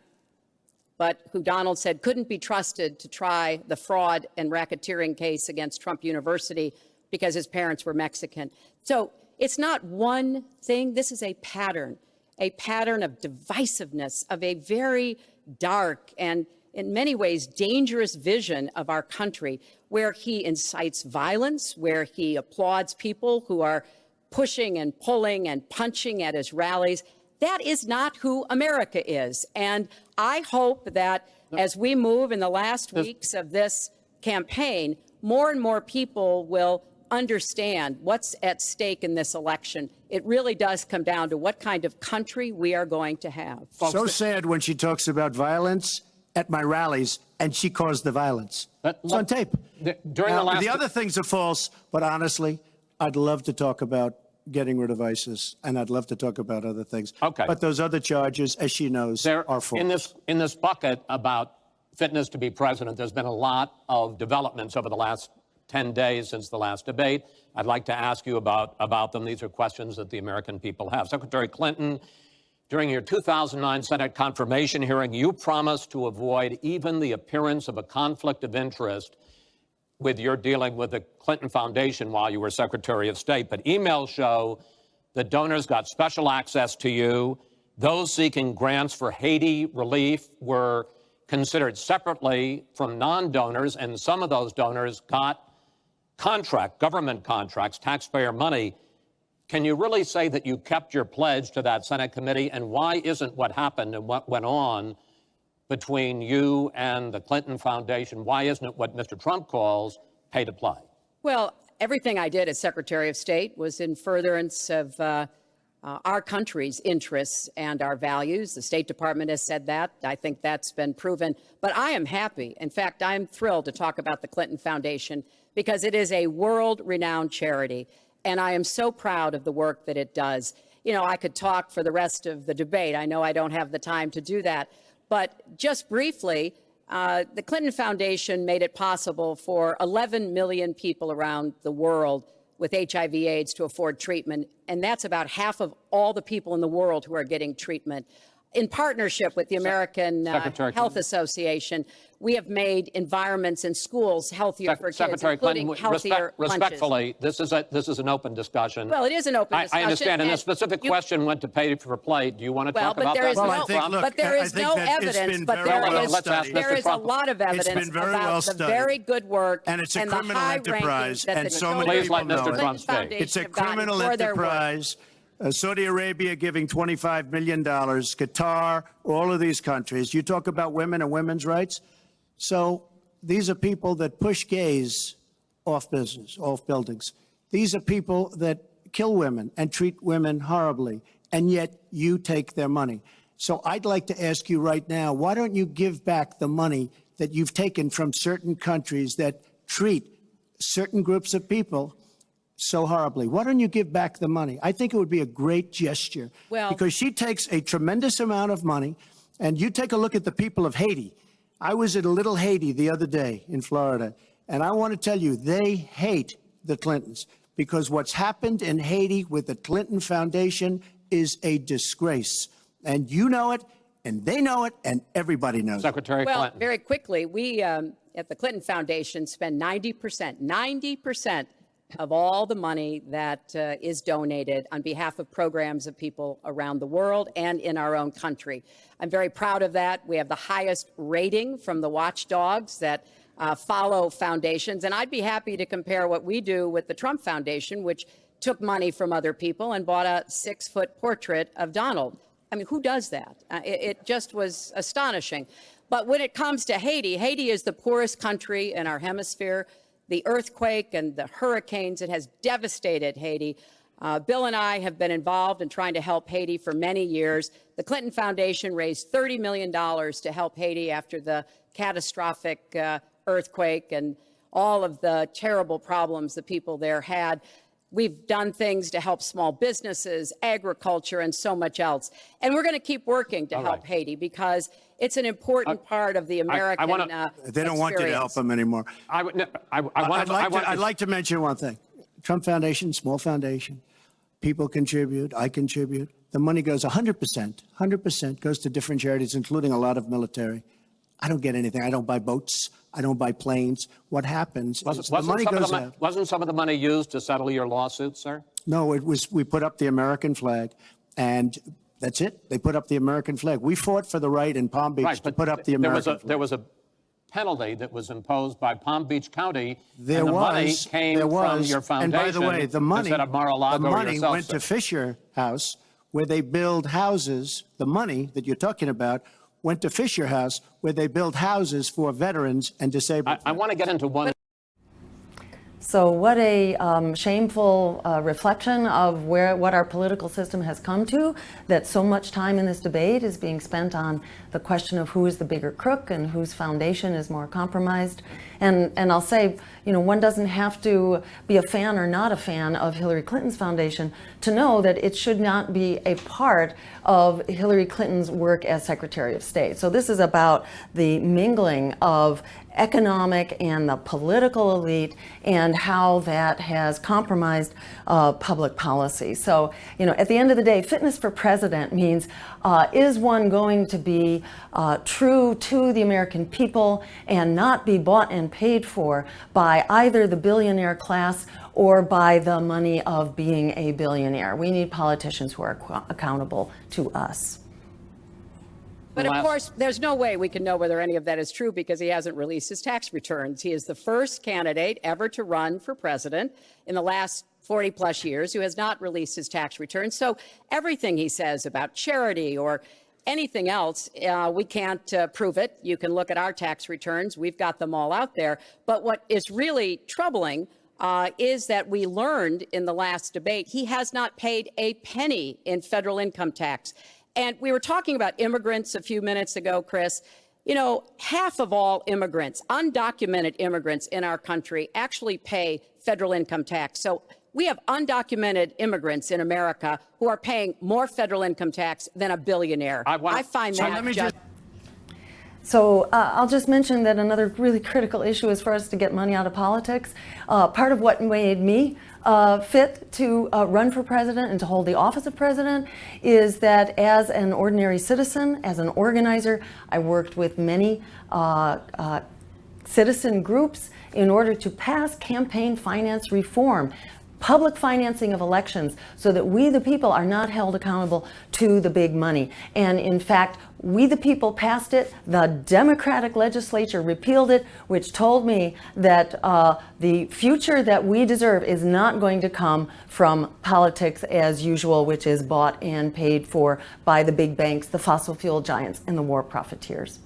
but who Donald said couldn't be trusted to try the fraud and racketeering case against Trump University because his parents were Mexican. So it's not one thing. This is a pattern of divisiveness, of a very dark and in many ways dangerous vision of our country, where he incites violence, where he applauds people who are pushing and pulling and punching at his rallies. That is not who America is. And I hope that as we move in the last weeks of this campaign, more and more people will understand what's at stake in this election. It really does come down to what kind of country we are going to have. So sad when she talks about violence at my rallies, and she caused the violence. It's on tape. The other things are false, but honestly, I'd love to talk about getting rid of ISIS, and I'd love to talk about other things. Okay. But those other charges, as she knows, are false. In this bucket about fitness to be president, there's been a lot of developments over the last 10 days since the last debate. I'd like to ask you about them. These are questions that the American people have. Secretary Clinton, during your 2009 Senate confirmation hearing, you promised to avoid even the appearance of a conflict of interest with your dealing with the Clinton Foundation while you were Secretary of State. But emails show that donors got special access to you. Those seeking grants for Haiti relief were considered separately from non-donors, and some of those donors got government contracts, taxpayer money. Can you really say that you kept your pledge to that Senate committee? And why isn't what happened and what went on between you and the Clinton Foundation, why isn't it what Mr. Trump calls pay to play? Well, everything I did as Secretary of State was in furtherance of our country's interests and our values. The State Department has said that. I think that's been proven. But I am happy. In fact, I'm thrilled to talk about the Clinton Foundation because it is a world-renowned charity. And I am so proud of the work that it does. You know, I could talk for the rest of the debate. I know I don't have the time to do that. But just briefly, the Clinton Foundation made it possible for 11 million people around the world with HIV/AIDS to afford treatment. And that's about half of all the people in the world who are getting treatment. In partnership with the American Health Association, we have made environments in schools healthier for kids, Secretary including Clinton, healthier respectfully, this is an open discussion. Well, it is an open discussion. I understand, and the specific question went to pay for play. Do you want to talk about that? But there is no evidence. But there is a lot of evidence about the very good work and it's a criminal enterprise, and so many people know it. It's a criminal enterprise. Saudi Arabia giving $25 million, Qatar, all of these countries. You talk about women and women's rights. So these are people that push gays off buildings. These are people that kill women and treat women horribly, and yet you take their money. So I'd like to ask you right now, why don't you give back the money that you've taken from certain countries that treat certain groups of people so horribly? Why don't you give back the money? I think it would be a great gesture, because she takes a tremendous amount of money, and you take a look at the people of Haiti. I was at a little Haiti the other day in Florida, and I want to tell you, they hate the Clintons, because what's happened in Haiti with the Clinton Foundation is a disgrace. And you know it, and they know it, and everybody knows Secretary it. Clinton. Well, very quickly, we at the Clinton Foundation spend 90% of all the money that is donated on behalf of programs of people around the world and in our own country. I'm very proud of that. We have the highest rating from the watchdogs that follow foundations. And I'd be happy to compare what we do with the Trump Foundation, which took money from other people and bought a 6-foot portrait of Donald. I mean, who does that? It just was astonishing. But when it comes to Haiti, Haiti is the poorest country in our hemisphere. The earthquake and the hurricanes, it has devastated Haiti. Bill and I have been involved in trying to help Haiti for many years. The Clinton Foundation raised $30 million to help Haiti after the catastrophic earthquake and all of the terrible problems the people there had. We've done things to help small businesses, agriculture, and so much else. And we're going to keep working to help Haiti because it's an important part of the American They don't want you to help them anymore. I'd like to mention one thing. Trump Foundation, small foundation. People contribute. I contribute. The money goes 100% goes to different charities, including a lot of military. I don't get anything. I don't buy boats. I don't buy planes. What happens is the money goes out. Wasn't some of the money used to settle your lawsuit, sir? No, it was. We put up the American flag, and that's it. They put up the American flag. We fought for the right in Palm Beach to put up the American flag. There was a penalty that was imposed by Palm Beach County, and the money came from your foundation. And by the way, the money went to Fisher House, where they build houses. The money that you're talking about went to Fisher House, where they build houses for veterans and disabled. I want to get into one. So what a shameful reflection of what our political system has come to, that so much time in this debate is being spent on the question of who is the bigger crook and whose foundation is more compromised. And I'll say, one doesn't have to be a fan or not a fan of Hillary Clinton's foundation to know that it should not be a part of Hillary Clinton's work as Secretary of State. So this is about the mingling of economic and the political elite and how that has compromised public policy. So, at the end of the day, fitness for president means is one going to be true to the American people and not be bought and paid for by either the billionaire class or by the money of being a billionaire. We need politicians who are accountable to us. But of course, there's no way we can know whether any of that is true because he hasn't released his tax returns. He is the first candidate ever to run for president in the last 40 plus years who has not released his tax returns. So everything he says about charity or anything else, we can't prove it. You can look at our tax returns. We've got them all out there. But what is really troubling is that we learned in the last debate he has not paid a penny in federal income tax. And we were talking about immigrants a few minutes ago, Chris. Half of all immigrants, undocumented immigrants in our country, actually pay federal income tax. So we have undocumented immigrants in America who are paying more federal income tax than a billionaire. I find that So I'll just mention that another really critical issue is for us to get money out of politics. Part of what made me fit to run for president and to hold the office of president is that as an ordinary citizen, as an organizer, I worked with many citizen groups in order to pass campaign finance reform, public financing of elections, so that we the people are not held accountable to the big money. And in fact, we the people passed it. The Democratic legislature repealed it, which told me that the future that we deserve is not going to come from politics as usual, which is bought and paid for by the big banks, the fossil fuel giants, and the war profiteers.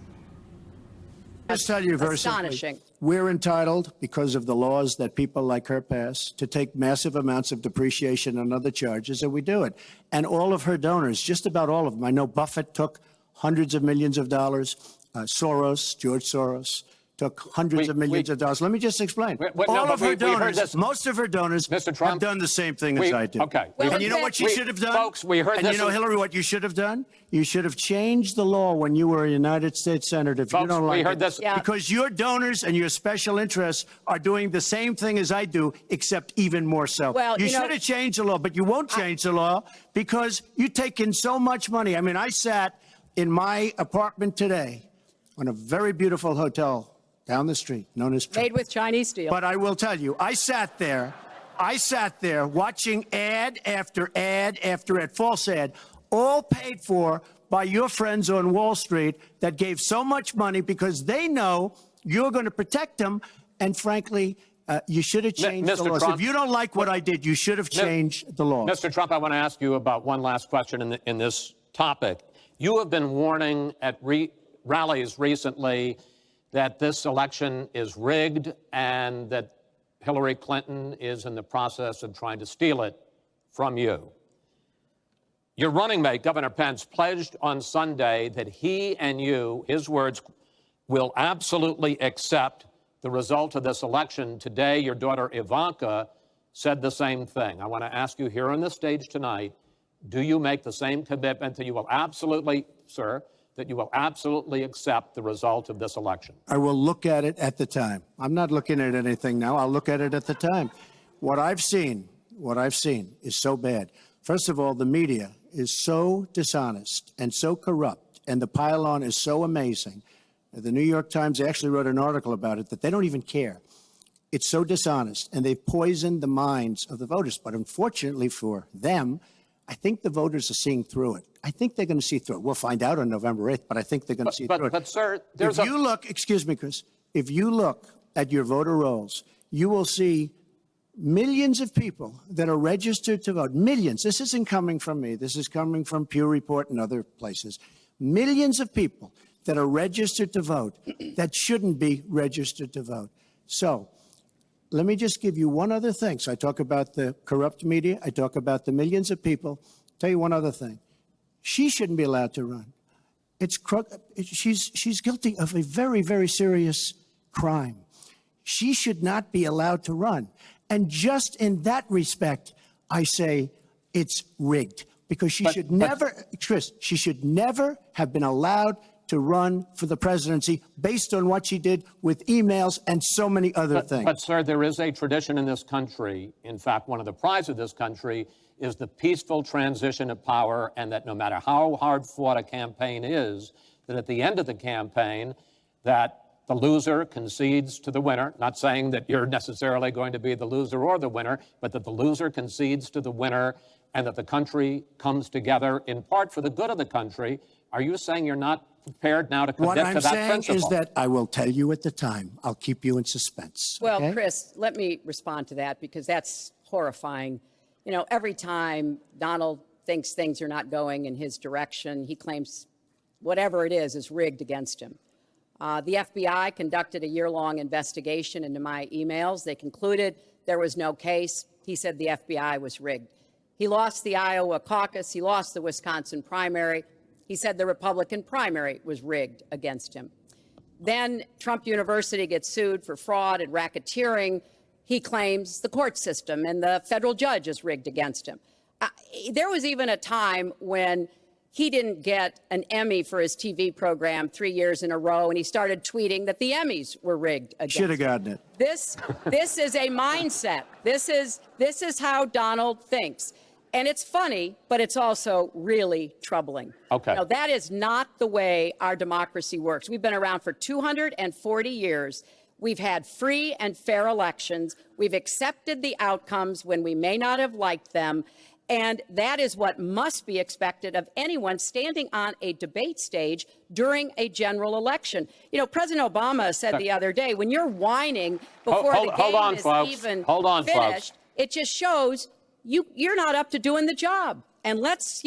I'll tell you very simply, we're entitled, because of the laws that people like her pass, to take massive amounts of depreciation and other charges, and we do it. And all of her donors, just about all of them, I know Buffett took hundreds of millions of dollars, George Soros, took hundreds of millions of dollars. Let me just explain. All of her donors, most of her donors have done the same thing as I did. Okay. And you know what she should have done? Folks, we heard and this. You know, Hillary, what you should have done? You should have changed the law when you were a United States Senator. If you don't like it, because your donors and your special interests are doing the same thing as I do, except even more so. Well, you should have changed the law, but you won't change the law because you take in so much money. I mean, I sat in my apartment today on a very beautiful hotel down the street, known as Trump. Made with Chinese steel. But I will tell you, I sat there watching ad after ad after ad, false ad, all paid for by your friends on Wall Street that gave so much money because they know you're going to protect them. And frankly, you should have changed the laws. If you don't like what I did, you should have changed the laws. Mr. Trump, I want to ask you about one last question in this topic. You have been warning at rallies recently that this election is rigged and that Hillary Clinton is in the process of trying to steal it from you. Your running mate, Governor Pence, pledged on Sunday that he and you, his words, will absolutely accept the result of this election. Today, your daughter Ivanka said the same thing. I want to ask you here on the stage tonight, do you make the same commitment that you will absolutely, sir, that you will absolutely accept the result of this election? I will look at it at the time. I'm not looking at anything now. I'll look at it at the time. What I've seen is so bad. First of all, the media is so dishonest and so corrupt, and the pile-on is so amazing. The New York Times actually wrote an article about it that they don't even care. It's so dishonest, and they've poisoned the minds of the voters. But unfortunately for them, I think the voters are seeing through it. I think they're going to see through it. We'll find out on November 8th, but I think they're going to see through it. But, sir, if you look, excuse me, Chris, if you look at your voter rolls, you will see millions of people that are registered to vote. Millions. This isn't coming from me. This is coming from Pew Report and other places. millions of people that are registered to vote that shouldn't be registered to vote. So let me just give you one other thing. So I talk about the corrupt media. I talk about the millions of people. Tell you one other thing. She shouldn't be allowed to run. She's guilty of a very, very serious crime. She should not be allowed to run. And just in that respect, I say it's rigged, because she should never have been allowed to run for the presidency based on what she did with emails and so many other things. But, sir, there is a tradition in this country. In fact, one of the prides of this country is the peaceful transition of power, and that no matter how hard fought a campaign is, that at the end of the campaign, that the loser concedes to the winner. Not saying that you're necessarily going to be the loser or the winner, but that the loser concedes to the winner, and that the country comes together in part for the good of the country. Are you saying you're not prepared now to commit to that principle? What I'm saying is that I will tell you at the time. I'll keep you in suspense. Well, okay? Chris, let me respond to that, because that's horrifying. You know, every time Donald thinks things are not going in his direction, he claims whatever it is rigged against him. The FBI conducted a year-long investigation into my emails. They concluded there was no case. He said the FBI was rigged. He lost the Iowa caucus. He lost the Wisconsin primary. He said the Republican primary was rigged against him. Then Trump University gets sued for fraud and racketeering. He claims the court system and the federal judge is rigged against him. There was even a time when he didn't get an Emmy for his TV program 3 years in a row, and he started tweeting that the Emmys were rigged against him. Should have gotten it. This is a mindset. This is how Donald thinks. And it's funny, but it's also really troubling. Okay. You know, that is not the way our democracy works. We've been around for 240 years. We've had free and fair elections. We've accepted the outcomes when we may not have liked them. And that is what must be expected of anyone standing on a debate stage during a general election. You know, President Obama said the other day, when you're whining before the game is even finished, it just shows you're not up to doing the job. And let's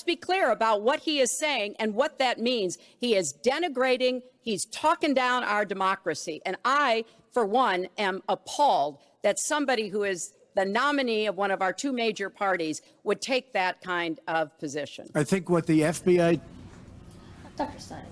be clear about what he is saying and what that means. He is denigrating, he's talking down our democracy. And I, for one, am appalled that somebody who is the nominee of one of our two major parties would take that kind of position. I think what the FBI... Dr. Stein.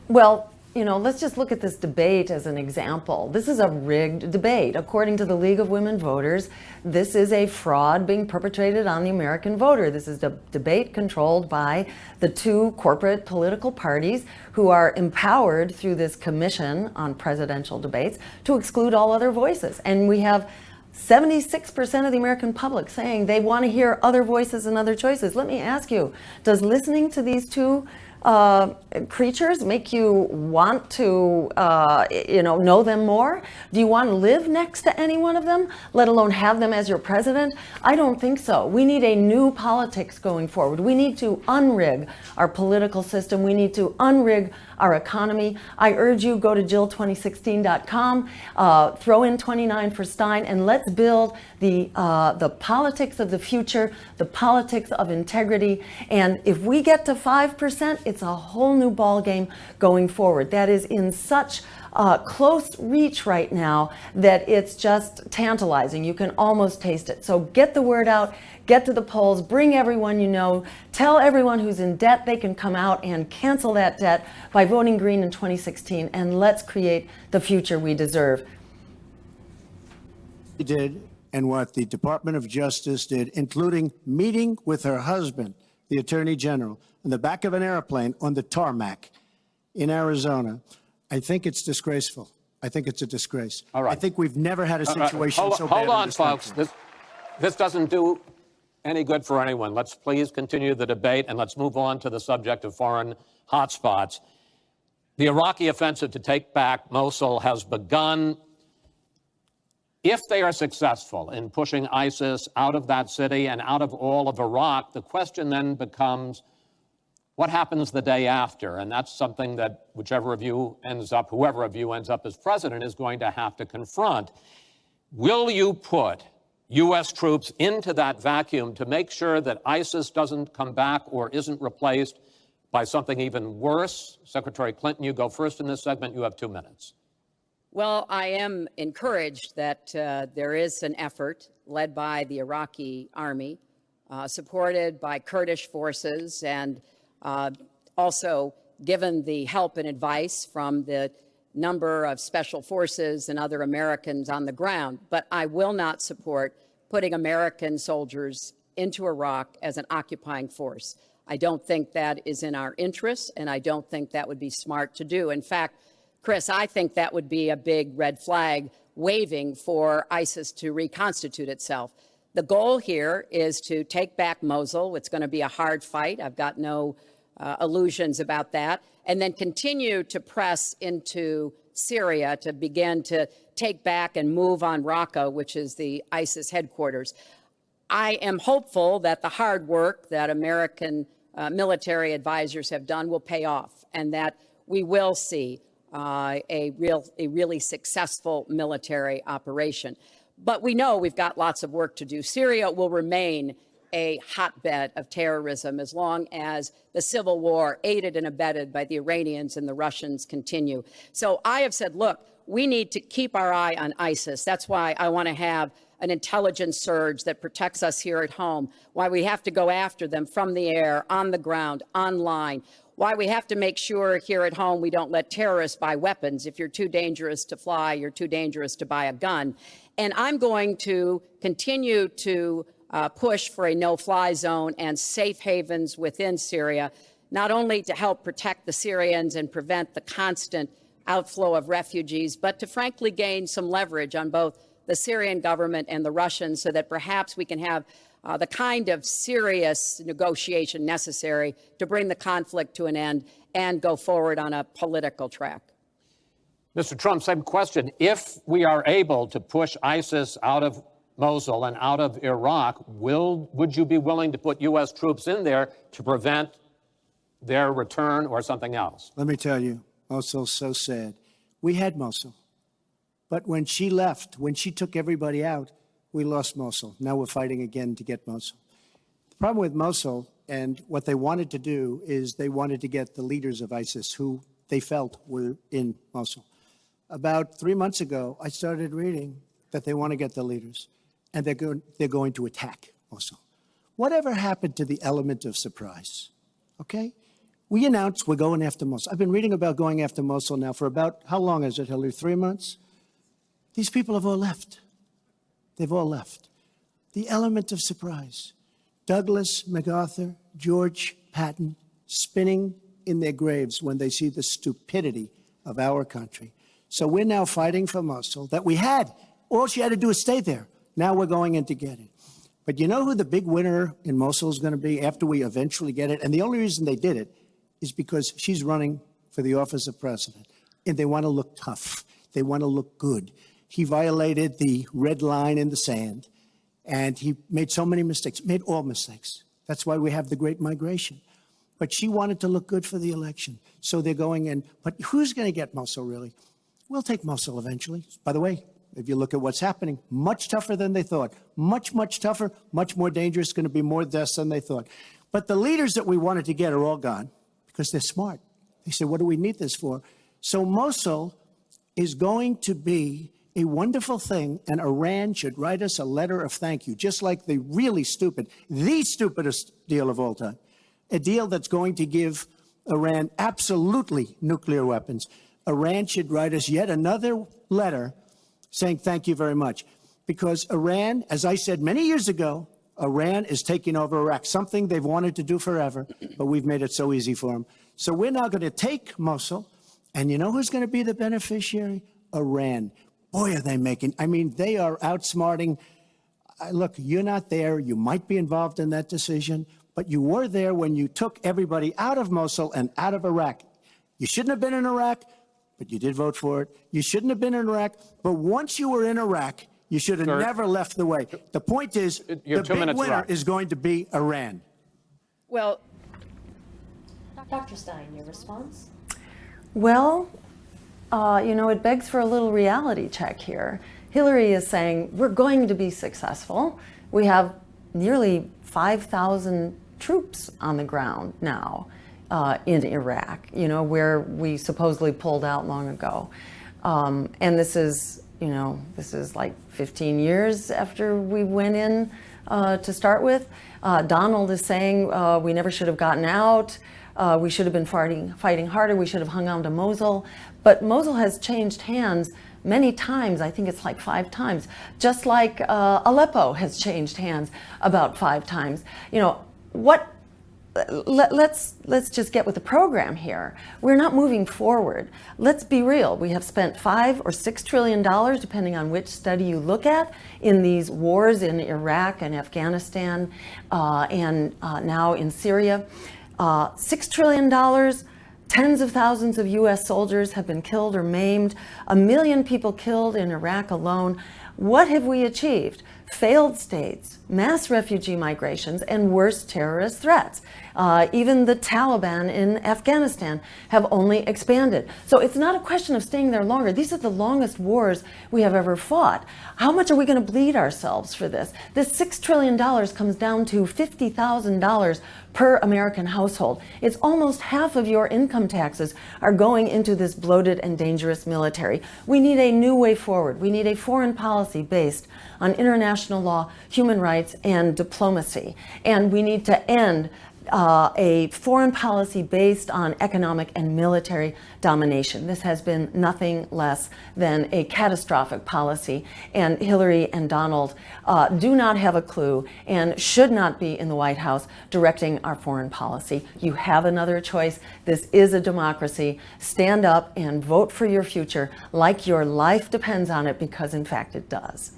Well, you know, let's just look at this debate as an example. This is a rigged debate. According to the League of Women Voters, this is a fraud being perpetrated on the American voter. This is a debate controlled by the two corporate political parties who are empowered through this commission on presidential debates to exclude all other voices. And we have 76% of the American public saying they want to hear other voices and other choices. Let me ask you, does listening to these two creatures make you want to, know them more? Do you want to live next to any one of them, let alone have them as your president? I don't think so. We need a new politics going forward. We need to unrig our political system. We need to unrig our economy. I urge you, go to Jill2016.com, throw in 29 for Stein, and let's build the politics of the future, the politics of integrity. And if we get to 5%, it's a whole new ball game going forward. That is in such close reach right now that it's just tantalizing. You can almost taste it. So get the word out, get to the polls, bring everyone you know, tell everyone who's in debt they can come out and cancel that debt by voting green in 2016, and let's create the future we deserve. He did, and what the Department of Justice did, including meeting with her husband, the Attorney General, in the back of an airplane on the tarmac in Arizona, I think it's disgraceful. I think it's a disgrace. All right. I think we've never had a situation so bad. Hold on, in this folks. country. This doesn't do any good for anyone. Let's please continue the debate, and let's move on to the subject of foreign hotspots. The Iraqi offensive to take back Mosul has begun. If they are successful in pushing ISIS out of that city and out of all of Iraq, the question then becomes, what happens the day after? And that's something that whoever of you ends up as president is going to have to confront. Will you put U.S. troops into that vacuum to make sure that ISIS doesn't come back or isn't replaced by something even worse? Secretary Clinton, you go first in this segment. You have 2 minutes. Well, I am encouraged that there is an effort led by the Iraqi army, supported by Kurdish forces, and also given the help and advice from the number of special forces and other Americans on the ground. But I will not support putting American soldiers into Iraq as an occupying force. I don't think that is in our interests, and I don't think that would be smart to do. In fact, Chris, I think that would be a big red flag waving for ISIS to reconstitute itself. The goal here is to take back Mosul. It's going to be a hard fight. I've got no illusions about that. And then continue to press into Syria to begin to take back and move on Raqqa, which is the ISIS headquarters. I am hopeful that the hard work that American military advisors have done will pay off, and that we will see a really successful military operation. But we know we've got lots of work to do. Syria will remain a hotbed of terrorism as long as the civil war, aided and abetted by the Iranians and the Russians, continue. So I have said, look, we need to keep our eye on ISIS. That's why I want to have an intelligence surge that protects us here at home, why we have to go after them from the air, on the ground, online, why we have to make sure here at home we don't let terrorists buy weapons. If you're too dangerous to fly, you're too dangerous to buy a gun. And I'm going to continue to push for a no-fly zone and safe havens within Syria, not only to help protect the Syrians and prevent the constant outflow of refugees, but to frankly gain some leverage on both the Syrian government and the Russians, so that perhaps we can have the kind of serious negotiation necessary to bring the conflict to an end and go forward on a political track. Mr. Trump, same question. If we are able to push ISIS out of Mosul and out of Iraq, would you be willing to put U.S. troops in there to prevent their return or something else? Let me tell you, Mosul's so sad. We had Mosul. But when she left, when she took everybody out, we lost Mosul. Now we're fighting again to get Mosul. The problem with Mosul, and what they wanted to do, is they wanted to get the leaders of ISIS, who they felt were in Mosul. About 3 months ago, I started reading that they want to get the leaders, and they're going to attack Mosul. Whatever happened to the element of surprise? Okay? We announced we're going after Mosul. I've been reading about going after Mosul now for about, how long is it, Hillary? 3 months? These people have all left. They've all left. The element of surprise. Douglas, MacArthur, George Patton spinning in their graves when they see the stupidity of our country. So we're now fighting for Mosul that we had. All she had to do is stay there. Now we're going in to get it. But you know who the big winner in Mosul is going to be after we eventually get it? And the only reason they did it is because she's running for the office of president. And they want to look tough. They want to look good. He violated the red line in the sand, and he made so many mistakes, made all mistakes. That's why we have the Great Migration. But she wanted to look good for the election, so they're going in. But who's going to get Mosul, really? We'll take Mosul eventually. By the way, if you look at what's happening, much tougher than they thought. Much, much tougher, much more dangerous, going to be more deaths than they thought. But the leaders that we wanted to get are all gone because they're smart. They said, what do we need this for? So Mosul is going to be a wonderful thing, and Iran should write us a letter of thank you, just like the really stupid, the stupidest deal of all time, a deal that's going to give Iran absolutely nuclear weapons. Iran should write us yet another letter saying thank you very much, because Iran, as I said many years ago, Iran is taking over Iraq, something they've wanted to do forever, but we've made it so easy for them. So we're now going to take Mosul, and you know who's going to be the beneficiary? Iran. Boy, are they making, I mean, they are outsmarting. Look, you're not there. You might be involved in that decision, but you were there when you took everybody out of Mosul and out of Iraq. You shouldn't have been in Iraq, but you did vote for it. You shouldn't have been in Iraq, but once you were in Iraq, you should have never left the way. The point is, the big winner is going to be Iran. Well, Dr. Stein, your response? Well, you know, it begs for a little reality check here. Hillary is saying we're going to be successful. We have nearly 5,000 troops on the ground now. in Iraq, you know, where we supposedly pulled out long ago. And this is, you know, this is like 15 years after we went in to start with. Donald is saying we never should have gotten out. We should have been fighting harder. We should have hung on to Mosul. But Mosul has changed hands many times. I think it's like 5 times. Just like Aleppo has changed hands about 5 times. You know, let's just get with the program here. We're not moving forward. Let's be real. We have spent $5 or $6 trillion, depending on which study you look at, in these wars in Iraq and Afghanistan and now in Syria. $6 trillion, tens of thousands of U.S. soldiers have been killed or maimed, 1 million people killed in Iraq alone. What have we achieved? Failed states, mass refugee migrations, and worse terrorist threats. Even the Taliban in Afghanistan have only expanded. So it's not a question of staying there longer. These are the longest wars we have ever fought. How much are we going to bleed ourselves for this? This $6 trillion comes down to $50,000 per American household. It's almost half of your income taxes are going into this bloated and dangerous military. We need a new way forward. We need a foreign policy based on international law, human rights, and diplomacy. And we need to end a foreign policy based on economic and military domination. This has been nothing less than a catastrophic policy, and Hillary and Donald do not have a clue and should not be in the White House directing our foreign policy. You have another choice. This is a democracy. Stand up and vote for your future like your life depends on it, because in fact it does.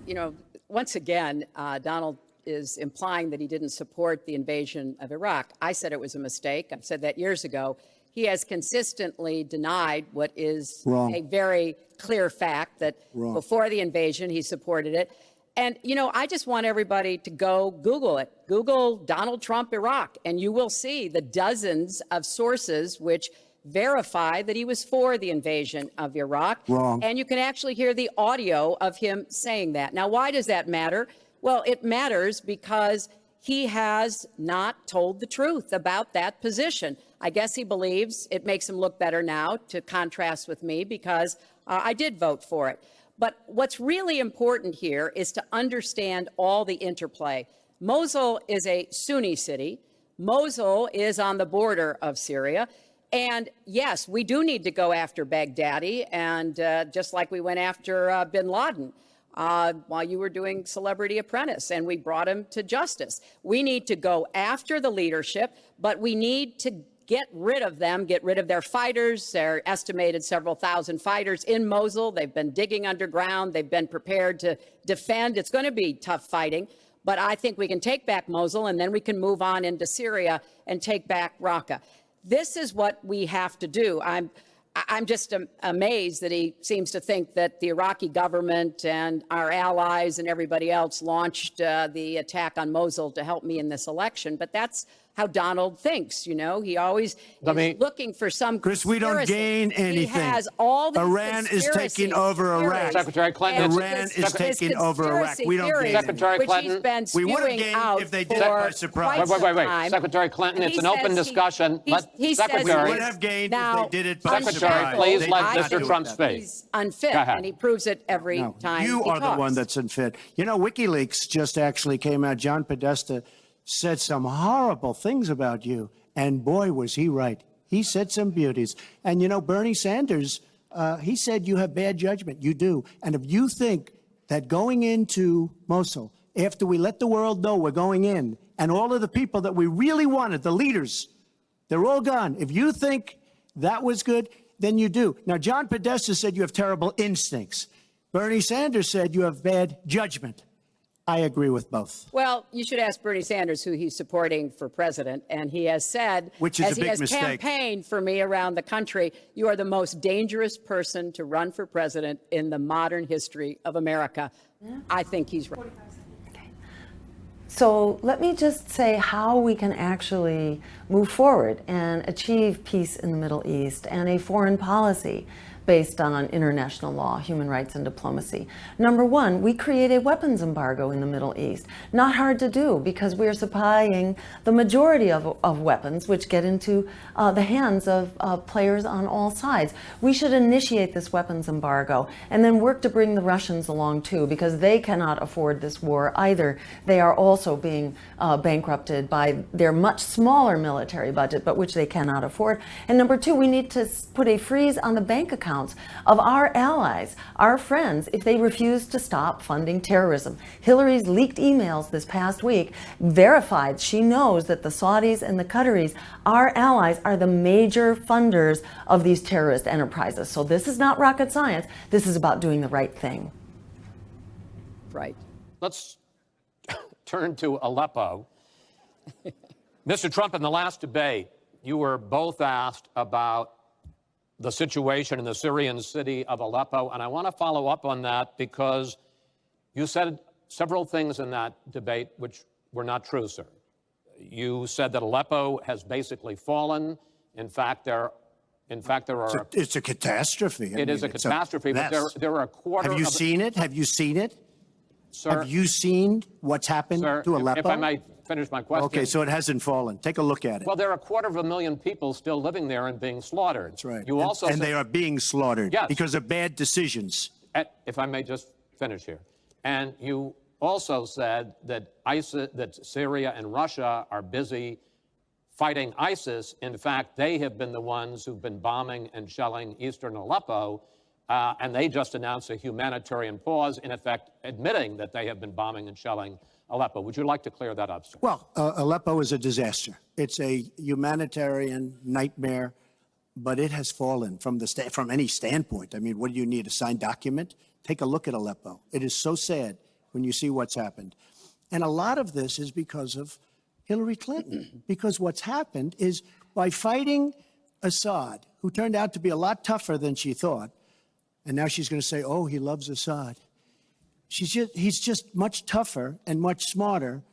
You know, once again, Donald is implying that he didn't support the invasion of Iraq. I said it was a mistake. I've said that years ago. He has consistently denied what is a very clear fact, that before the invasion, he supported it. And, you know, I just want everybody to go Google it. Google Donald Trump Iraq, and you will see the dozens of sources which verify that he was for the invasion of Iraq. And you can actually hear the audio of him saying that. Now, why does that matter? Well, it matters because he has not told the truth about that position. I guess he believes it makes him look better now, to contrast with me, because I did vote for it. But what's really important here is to understand all the interplay. Mosul is a Sunni city. Mosul is on the border of Syria. And yes, we do need to go after Baghdadi, and just like we went after bin Laden while you were doing Celebrity Apprentice, and we brought him to justice. We need to go after the leadership, but we need to get rid of them, get rid of their fighters. They're estimated several thousand fighters in Mosul. They've been digging underground. They've been prepared to defend. It's going to be tough fighting, but I think we can take back Mosul, and then we can move on into Syria and take back Raqqa. This is what we have to do. I'm just amazed that he seems to think that the Iraqi government and our allies and everybody else launched the attack on Mosul to help me in this election. But that's how Donald thinks, you know. He always is looking for some Chris, we don't gain anything. He has all these Iran is taking over Iraq. Secretary Clinton. Iran is taking over Iraq. We don't gain Secretary Clinton. We would have gained if they did it by surprise. Wait. Secretary Clinton, it's an open discussion. Secretary. We would have gained if they did it by surprise. Secretary, please let Mr. Trump speak. He's unfit, and he proves it every time You he are talks. the one that's unfit. You know, WikiLeaks just actually came out. John Podesta said some horrible things about you, and boy, was he right. He said some beauties. And, you know, Bernie Sanders, he said you have bad judgment. You do. And if you think that going into Mosul, after we let the world know we're going in, and all of the people that we really wanted, the leaders, they're all gone. If you think that was good, then you do. Now, John Podesta said you have terrible instincts. Bernie Sanders said you have bad judgment. I agree with both. Well, you should ask Bernie Sanders who he's supporting for president, and he has said, which is as a big he has mistake. campaigned for me around the country, you are the most dangerous person to run for president in the modern history of America. I think he's right. So let me just say how we can actually move forward and achieve peace in the Middle East and a foreign policy based on international law, human rights, and diplomacy. Number one, we create a weapons embargo in the Middle East. Not hard to do because we are supplying the majority of weapons which get into the hands of players on all sides. We should initiate this weapons embargo and then work to bring the Russians along too, because they cannot afford this war either. They are also being bankrupted by their much smaller military budget, but which they cannot afford. And number two, we need to put a freeze on the bank accounts of our allies, our friends, if they refuse to stop funding terrorism. Hillary's leaked emails this past week verified she knows that the Saudis and the Qataris, our allies, are the major funders of these terrorist enterprises. So this is not rocket science. This is about doing the right thing. Right. Let's turn to Aleppo. Mr. Trump, in the last debate, you were both asked about the situation in the Syrian city of Aleppo, and I want to follow up on that because you said several things in that debate which were not true, sir. You said that Aleppo has basically fallen. In fact, there are. It's a catastrophe. It is a catastrophe, but there are a quarter. Have you seen it? Have you seen it? Sir, have you seen what's happened to Aleppo? If I might finish my question. Okay, so it hasn't fallen. Take a look at it. Well, there are 250,000 people still living there and being slaughtered. That's right. You also and they are being slaughtered yes, because of bad decisions. If I may just finish here. And you also said that that Syria and Russia are busy fighting ISIS. In fact, they have been the ones who've been bombing and shelling eastern Aleppo. And they just announced a humanitarian pause, in effect, admitting that they have been bombing and shelling Aleppo. Would you like to clear that up, sir? Well, Aleppo is a disaster. It's a humanitarian nightmare, but it has fallen from any standpoint. I mean, what do you need, a signed document? Take a look at Aleppo. It is so sad when you see what's happened. And a lot of this is because of Hillary Clinton, because what's happened is by fighting Assad, who turned out to be a lot tougher than she thought, and now she's going to say, oh, he loves Assad. He's just much tougher and much smarter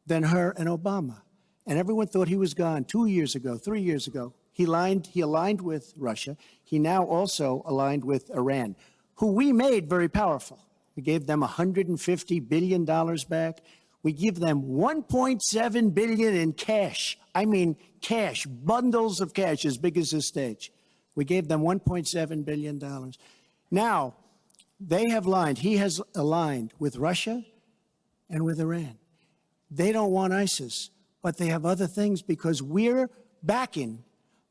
than her and Obama. And everyone thought he was gone 2 years ago, 3 years ago. He aligned with Russia. He now also aligned with Iran, who we made very powerful. We gave them $150 billion back. We give them $1.7 billion in cash. I mean cash, bundles of cash as big as this stage. We gave them $1.7 billion. Now, they have aligned. He has aligned with Russia and with Iran. They don't want ISIS, but they have other things because we're backing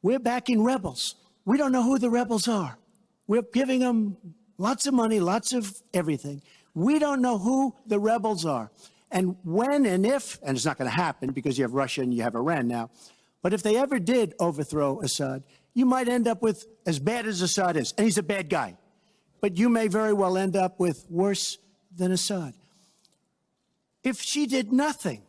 rebels. We don't know who the rebels are. We're giving them lots of money, lots of everything. We don't know who the rebels are. And when and if, and it's not going to happen because you have Russia and you have Iran now, but if they ever did overthrow Assad, you might end up with as bad as Assad is, and he's a bad guy. But you may very well end up with worse than Assad. If she did nothing,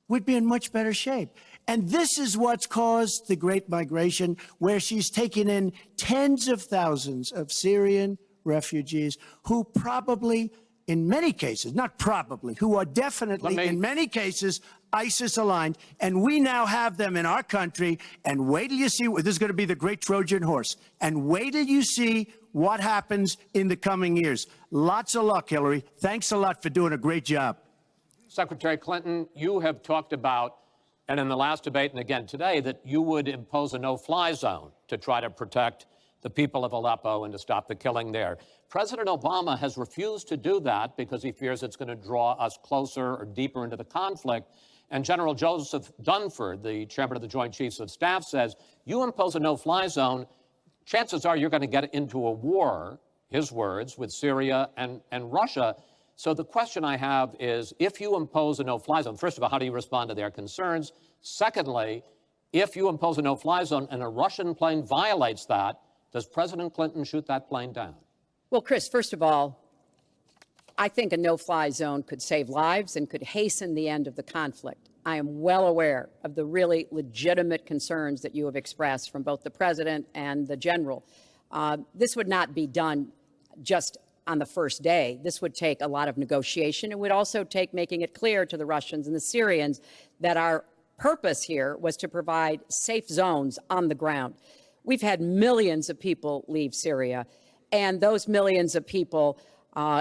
we'd be in much better shape. And this is what's caused the Great Migration, where she's taken in tens of thousands of Syrian refugees who probably, in many cases, not probably, who are definitely, in many cases, ISIS aligned, and we now have them in our country. And wait till you see, this is going to be the great Trojan horse. And wait till you see what happens in the coming years. Lots of luck, Hillary. Thanks a lot for doing a great job. Secretary Clinton, you have talked about, and in the last debate and again today, that you would impose a no-fly zone to try to protect the people of Aleppo and to stop the killing there. President Obama has refused to do that because he fears it's going to draw us closer or deeper into the conflict. And General Joseph Dunford, the chairman of the Joint Chiefs of Staff, says, you impose a no-fly zone, chances are you're going to get into a war, his words, with Syria and Russia. So the question I have is, if you impose a no-fly zone, first of all, how do you respond to their concerns? Secondly, if you impose a no-fly zone and a Russian plane violates that, does President Clinton shoot that plane down? Well, Chris, first of all, I think a no-fly zone could save lives and could hasten the end of the conflict. I am well aware of the really legitimate concerns that you have expressed from both the president and the general. This would not be done just on the first day. This would take a lot of negotiation. It would also take making it clear to the Russians and the Syrians that our purpose here was to provide safe zones on the ground. We've had millions of people leave Syria. and those millions of people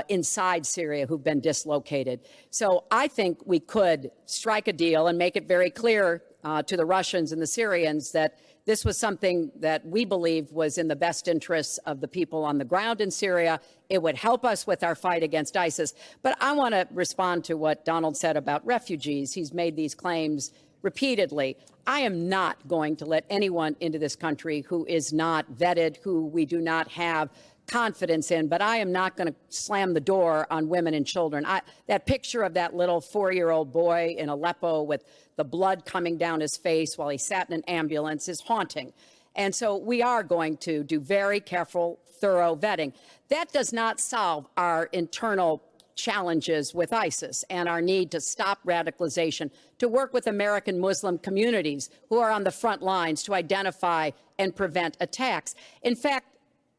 inside Syria who've been dislocated. So I think we could strike a deal and make it very clear to the Russians and the Syrians that this was something that we believed was in the best interests of the people on the ground in Syria. It would help us with our fight against ISIS. But I want to respond to what Donald said about refugees. He's made these claims repeatedly. I am not going to let anyone into this country who is not vetted, who we do not have confidence in, but I am not going to slam the door on women and children. That picture of that little 4-year-old boy in Aleppo with the blood coming down his face while he sat in an ambulance is haunting. And so we are going to do very careful, thorough vetting. That does not solve our internal challenges with ISIS and our need to stop radicalization, to work with American Muslim communities who are on the front lines to identify and prevent attacks. In fact,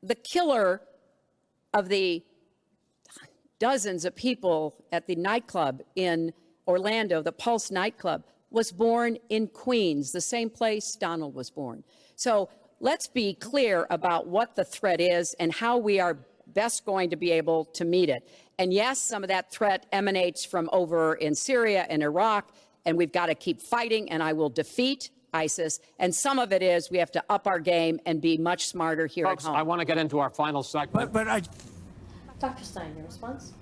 the killer of the dozens of people at the nightclub in Orlando, the Pulse nightclub, was born in Queens, the same place Donald was born. So let's be clear about what the threat is and how we are best going to be able to meet it. And yes, some of that threat emanates from over in Syria and Iraq, and we've got to keep fighting, and I will defeat ISIS. And some of it is we have to up our game and be much smarter here Folks, at home. I want to get into our final segment. Dr. Stein, your response?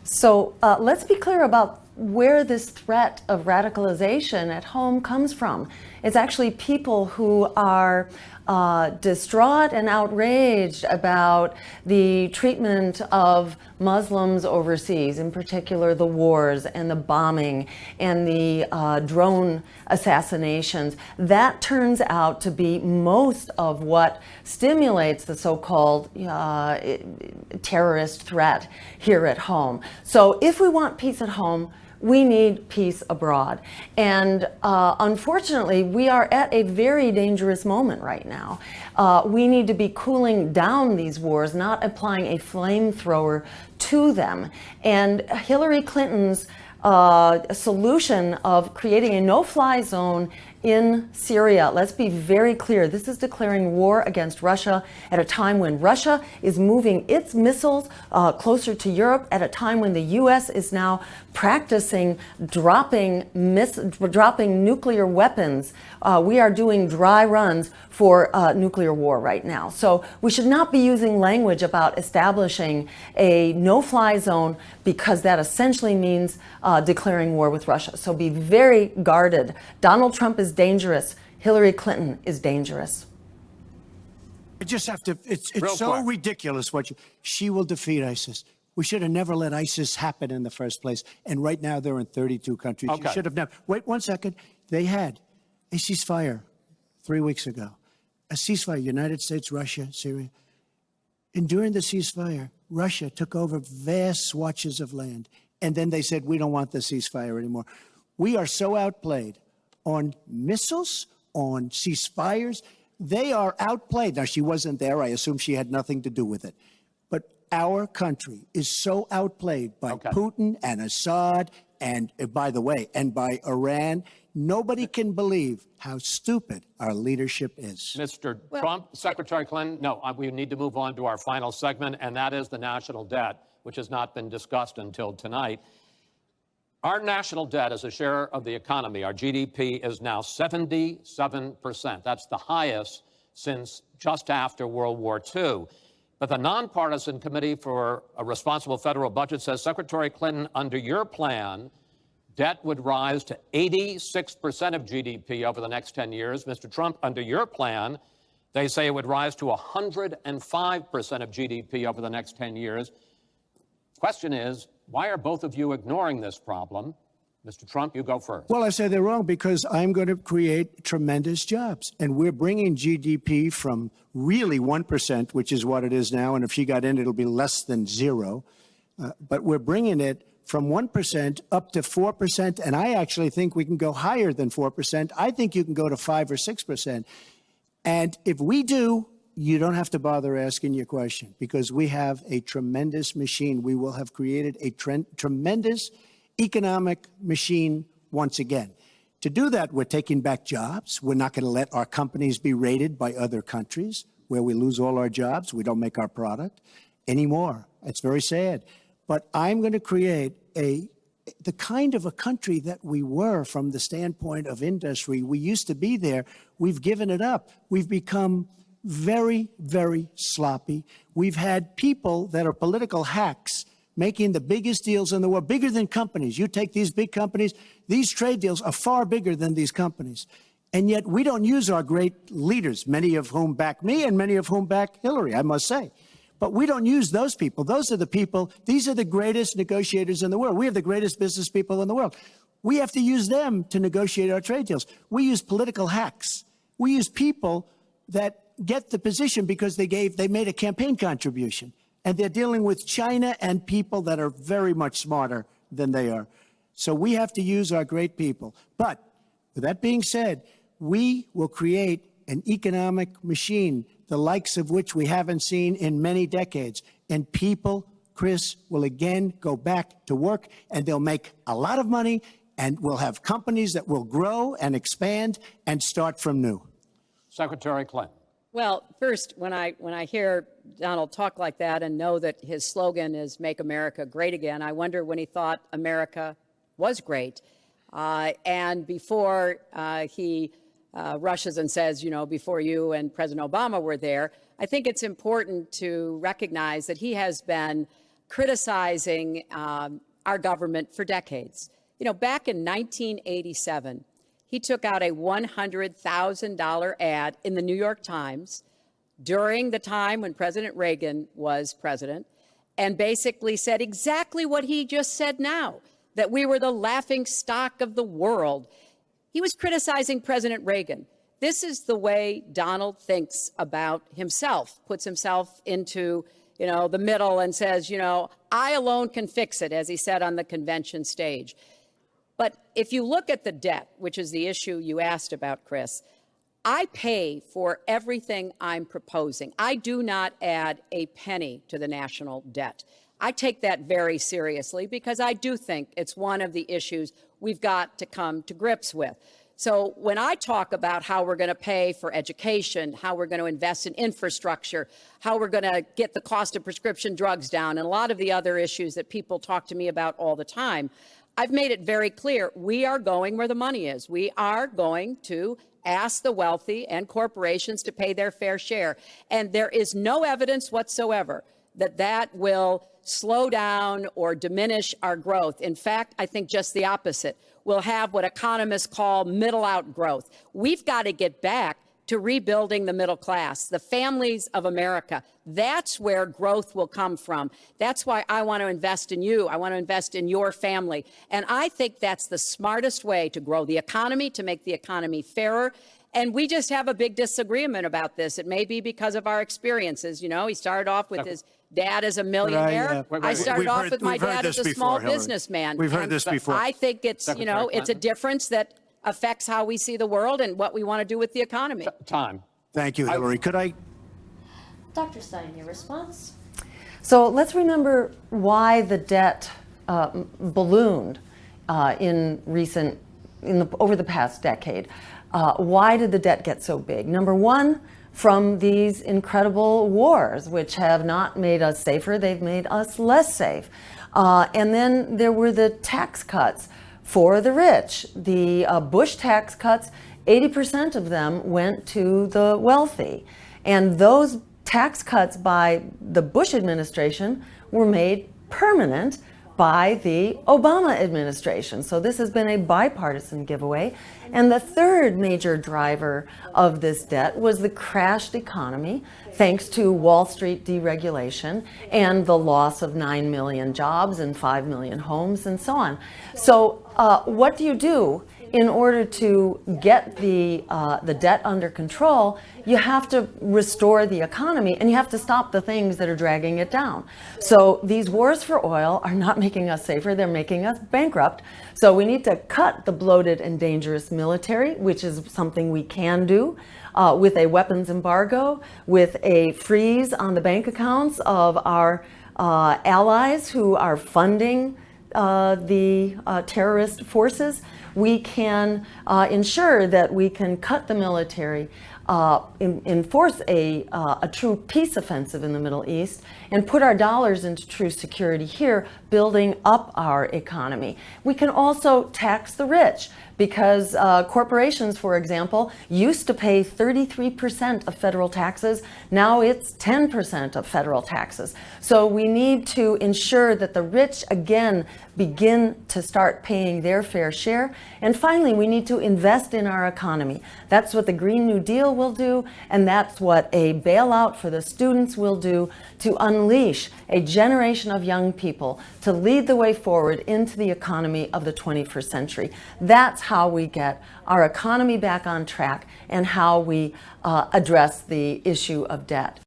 So let's be clear about where this threat of radicalization at home comes from. It's actually people who are distraught and outraged about the treatment of Muslims overseas, in particular the wars and the bombing and the drone assassinations. That turns out to be most of what stimulates the so-called terrorist threat here at home. So if we want peace at home, we need peace abroad. And unfortunately, we are at a very dangerous moment right now. We need to be cooling down these wars, not applying a flamethrower to them. And Hillary Clinton's solution of creating a no-fly zone in Syria. Let's be very clear. This is declaring war against Russia at a time when Russia is moving its missiles closer to Europe, at a time when the U.S. is now practicing dropping nuclear weapons. We are doing dry runs for nuclear war right now. So we should not be using language about establishing a no-fly zone, because that essentially means declaring war with Russia. So be very guarded. Donald Trump is dangerous. Hillary Clinton is dangerous. I just have to, it's so ridiculous she will defeat ISIS. We should have never let ISIS happen in the first place. And right now they're in 32 countries. Okay. You should have never. Wait 1 second. They had a ceasefire 3 weeks ago. A ceasefire, United States, Russia, Syria. And during the ceasefire, Russia took over vast swatches of land. And then they said, we don't want the ceasefire anymore. We are so outplayed on missiles, on ceasefires. They are outplayed. Now, she wasn't there. I assume she had nothing to do with it. But our country is so outplayed by Putin and Assad and, by the way, and by Iran. Nobody can believe how stupid our leadership is. Mr. Trump, Secretary Clinton, no, we need to move on to our final segment, and that is the national debt, which has not been discussed until tonight. Our national debt as a share of the economy, our GDP, is now 77%. That's the highest since just after World War II. But the nonpartisan Committee for a Responsible Federal Budget says, Secretary Clinton, under your plan, debt would rise to 86% of GDP over the next 10 years. Mr. Trump, under your plan, they say it would rise to 105% of GDP over the next 10 years. Question is, why are both of you ignoring this problem? Mr. Trump, you go first. Well, I say they're wrong because I'm going to create tremendous jobs. And we're bringing GDP from really 1%, which is what it is now. And if she got in, it'll be less than zero. But we're bringing it from 1% up to 4%. And I actually think we can go higher than 4%. I think you can go to 5 or 6%. And if we do, you don't have to bother asking your question, because we have a tremendous machine. We will have created a tremendous economic machine once again. To do that, we're taking back jobs. We're not going to let our companies be raided by other countries. where we lose all our jobs. We don't make our product anymore. It's very sad. But I'm going to create the kind of a country that we were from the standpoint of industry. We used to be there. We've given it up. We've become very, very sloppy. We've had people that are political hacks making the biggest deals in the world, bigger than companies. You take these big companies, these trade deals are far bigger than these companies. And yet we don't use our great leaders, many of whom back me and many of whom back Hillary, I must say. But we don't use those people. Those are the people, these are the greatest negotiators in the world. We have the greatest business people in the world. We have to use them to negotiate our trade deals. We use political hacks. We use people that get the position because they made a campaign contribution. And they're dealing with China and people that are very much smarter than they are. So we have to use our great people. But with that being said, we will create an economic machine, the likes of which we haven't seen in many decades. And people, Chris, will again go back to work, and they'll make a lot of money, and we'll have companies that will grow and expand and start from new. Secretary Clinton. Well, first, when I hear Donald talk like that and know that his slogan is "Make America Great Again," I wonder when he thought America was great. And before he rushes and says, you know, before you and President Obama were there, I think it's important to recognize that he has been criticizing our government for decades. You know, back in 1987, he took out a $100,000 ad in the New York Times during the time when President Reagan was president and basically said exactly what he just said now, that we were the laughing stock of the world. He was criticizing President Reagan. This is the way Donald thinks about himself, puts himself into, you know, the middle and says, you know, I alone can fix it, as he said on the convention stage. But if you look at the debt, which is the issue you asked about, Chris, I pay for everything I'm proposing. I do not add a penny to the national debt. I take that very seriously because I do think it's one of the issues we've got to come to grips with. So when I talk about how we're going to pay for education, how we're going to invest in infrastructure, how we're going to get the cost of prescription drugs down, and a lot of the other issues that people talk to me about all the time, I've made it very clear we are going where the money is. We are going to ask the wealthy and corporations to pay their fair share. And there is no evidence whatsoever that that will slow down or diminish our growth. In fact, I think just the opposite. We'll have what economists call middle-out growth. We've got to get back to rebuilding the middle class, the families of America. That's where growth will come from. That's why I want to invest in you. I want to invest in your family. And I think that's the smartest way to grow the economy, to make the economy fairer. And we just have a big disagreement about this. It may be because of our experiences. You know, he started off with his dad as a millionaire. I started off with my dad as a small businessman. We've heard this before. I think it's, you know, it's a difference that affects how we see the world and what we want to do with the economy. Time. Thank you, Hillary. Could I? Dr. Stein, your response? So let's remember why the debt ballooned over the past decade. Why did the debt get so big? Number one, from these incredible wars, which have not made us safer, they've made us less safe. And then there were the tax cuts for the rich. The Bush tax cuts, 80% of them went to the wealthy. And those tax cuts by the Bush administration were made permanent by the Obama administration. So this has been a bipartisan giveaway. And the third major driver of this debt was the crashed economy, thanks to Wall Street deregulation and the loss of 9 million jobs and 5 million homes and so on. So what do you do in order to get the debt under control? You have to restore the economy, and you have to stop the things that are dragging it down. So these wars for oil are not making us safer, they're making us bankrupt. So we need to cut the bloated and dangerous military, which is something we can do with a weapons embargo, with a freeze on the bank accounts of our allies who are funding the terrorist forces. We can ensure that we can cut the military enforce a true peace offensive in the Middle East and put our dollars into true security here, building up our economy. We can also tax the rich because corporations, for example, used to pay 33% of federal taxes. Now it's 10% of federal taxes. So we need to ensure that the rich, again, begin to start paying their fair share. And finally, we need to invest in our economy. That's what the Green New Deal will do, and that's what a bailout for the students will do, to unleash a generation of young people to lead the way forward into the economy of the 21st century. That's how we get our economy back on track and how we address the issue of debt.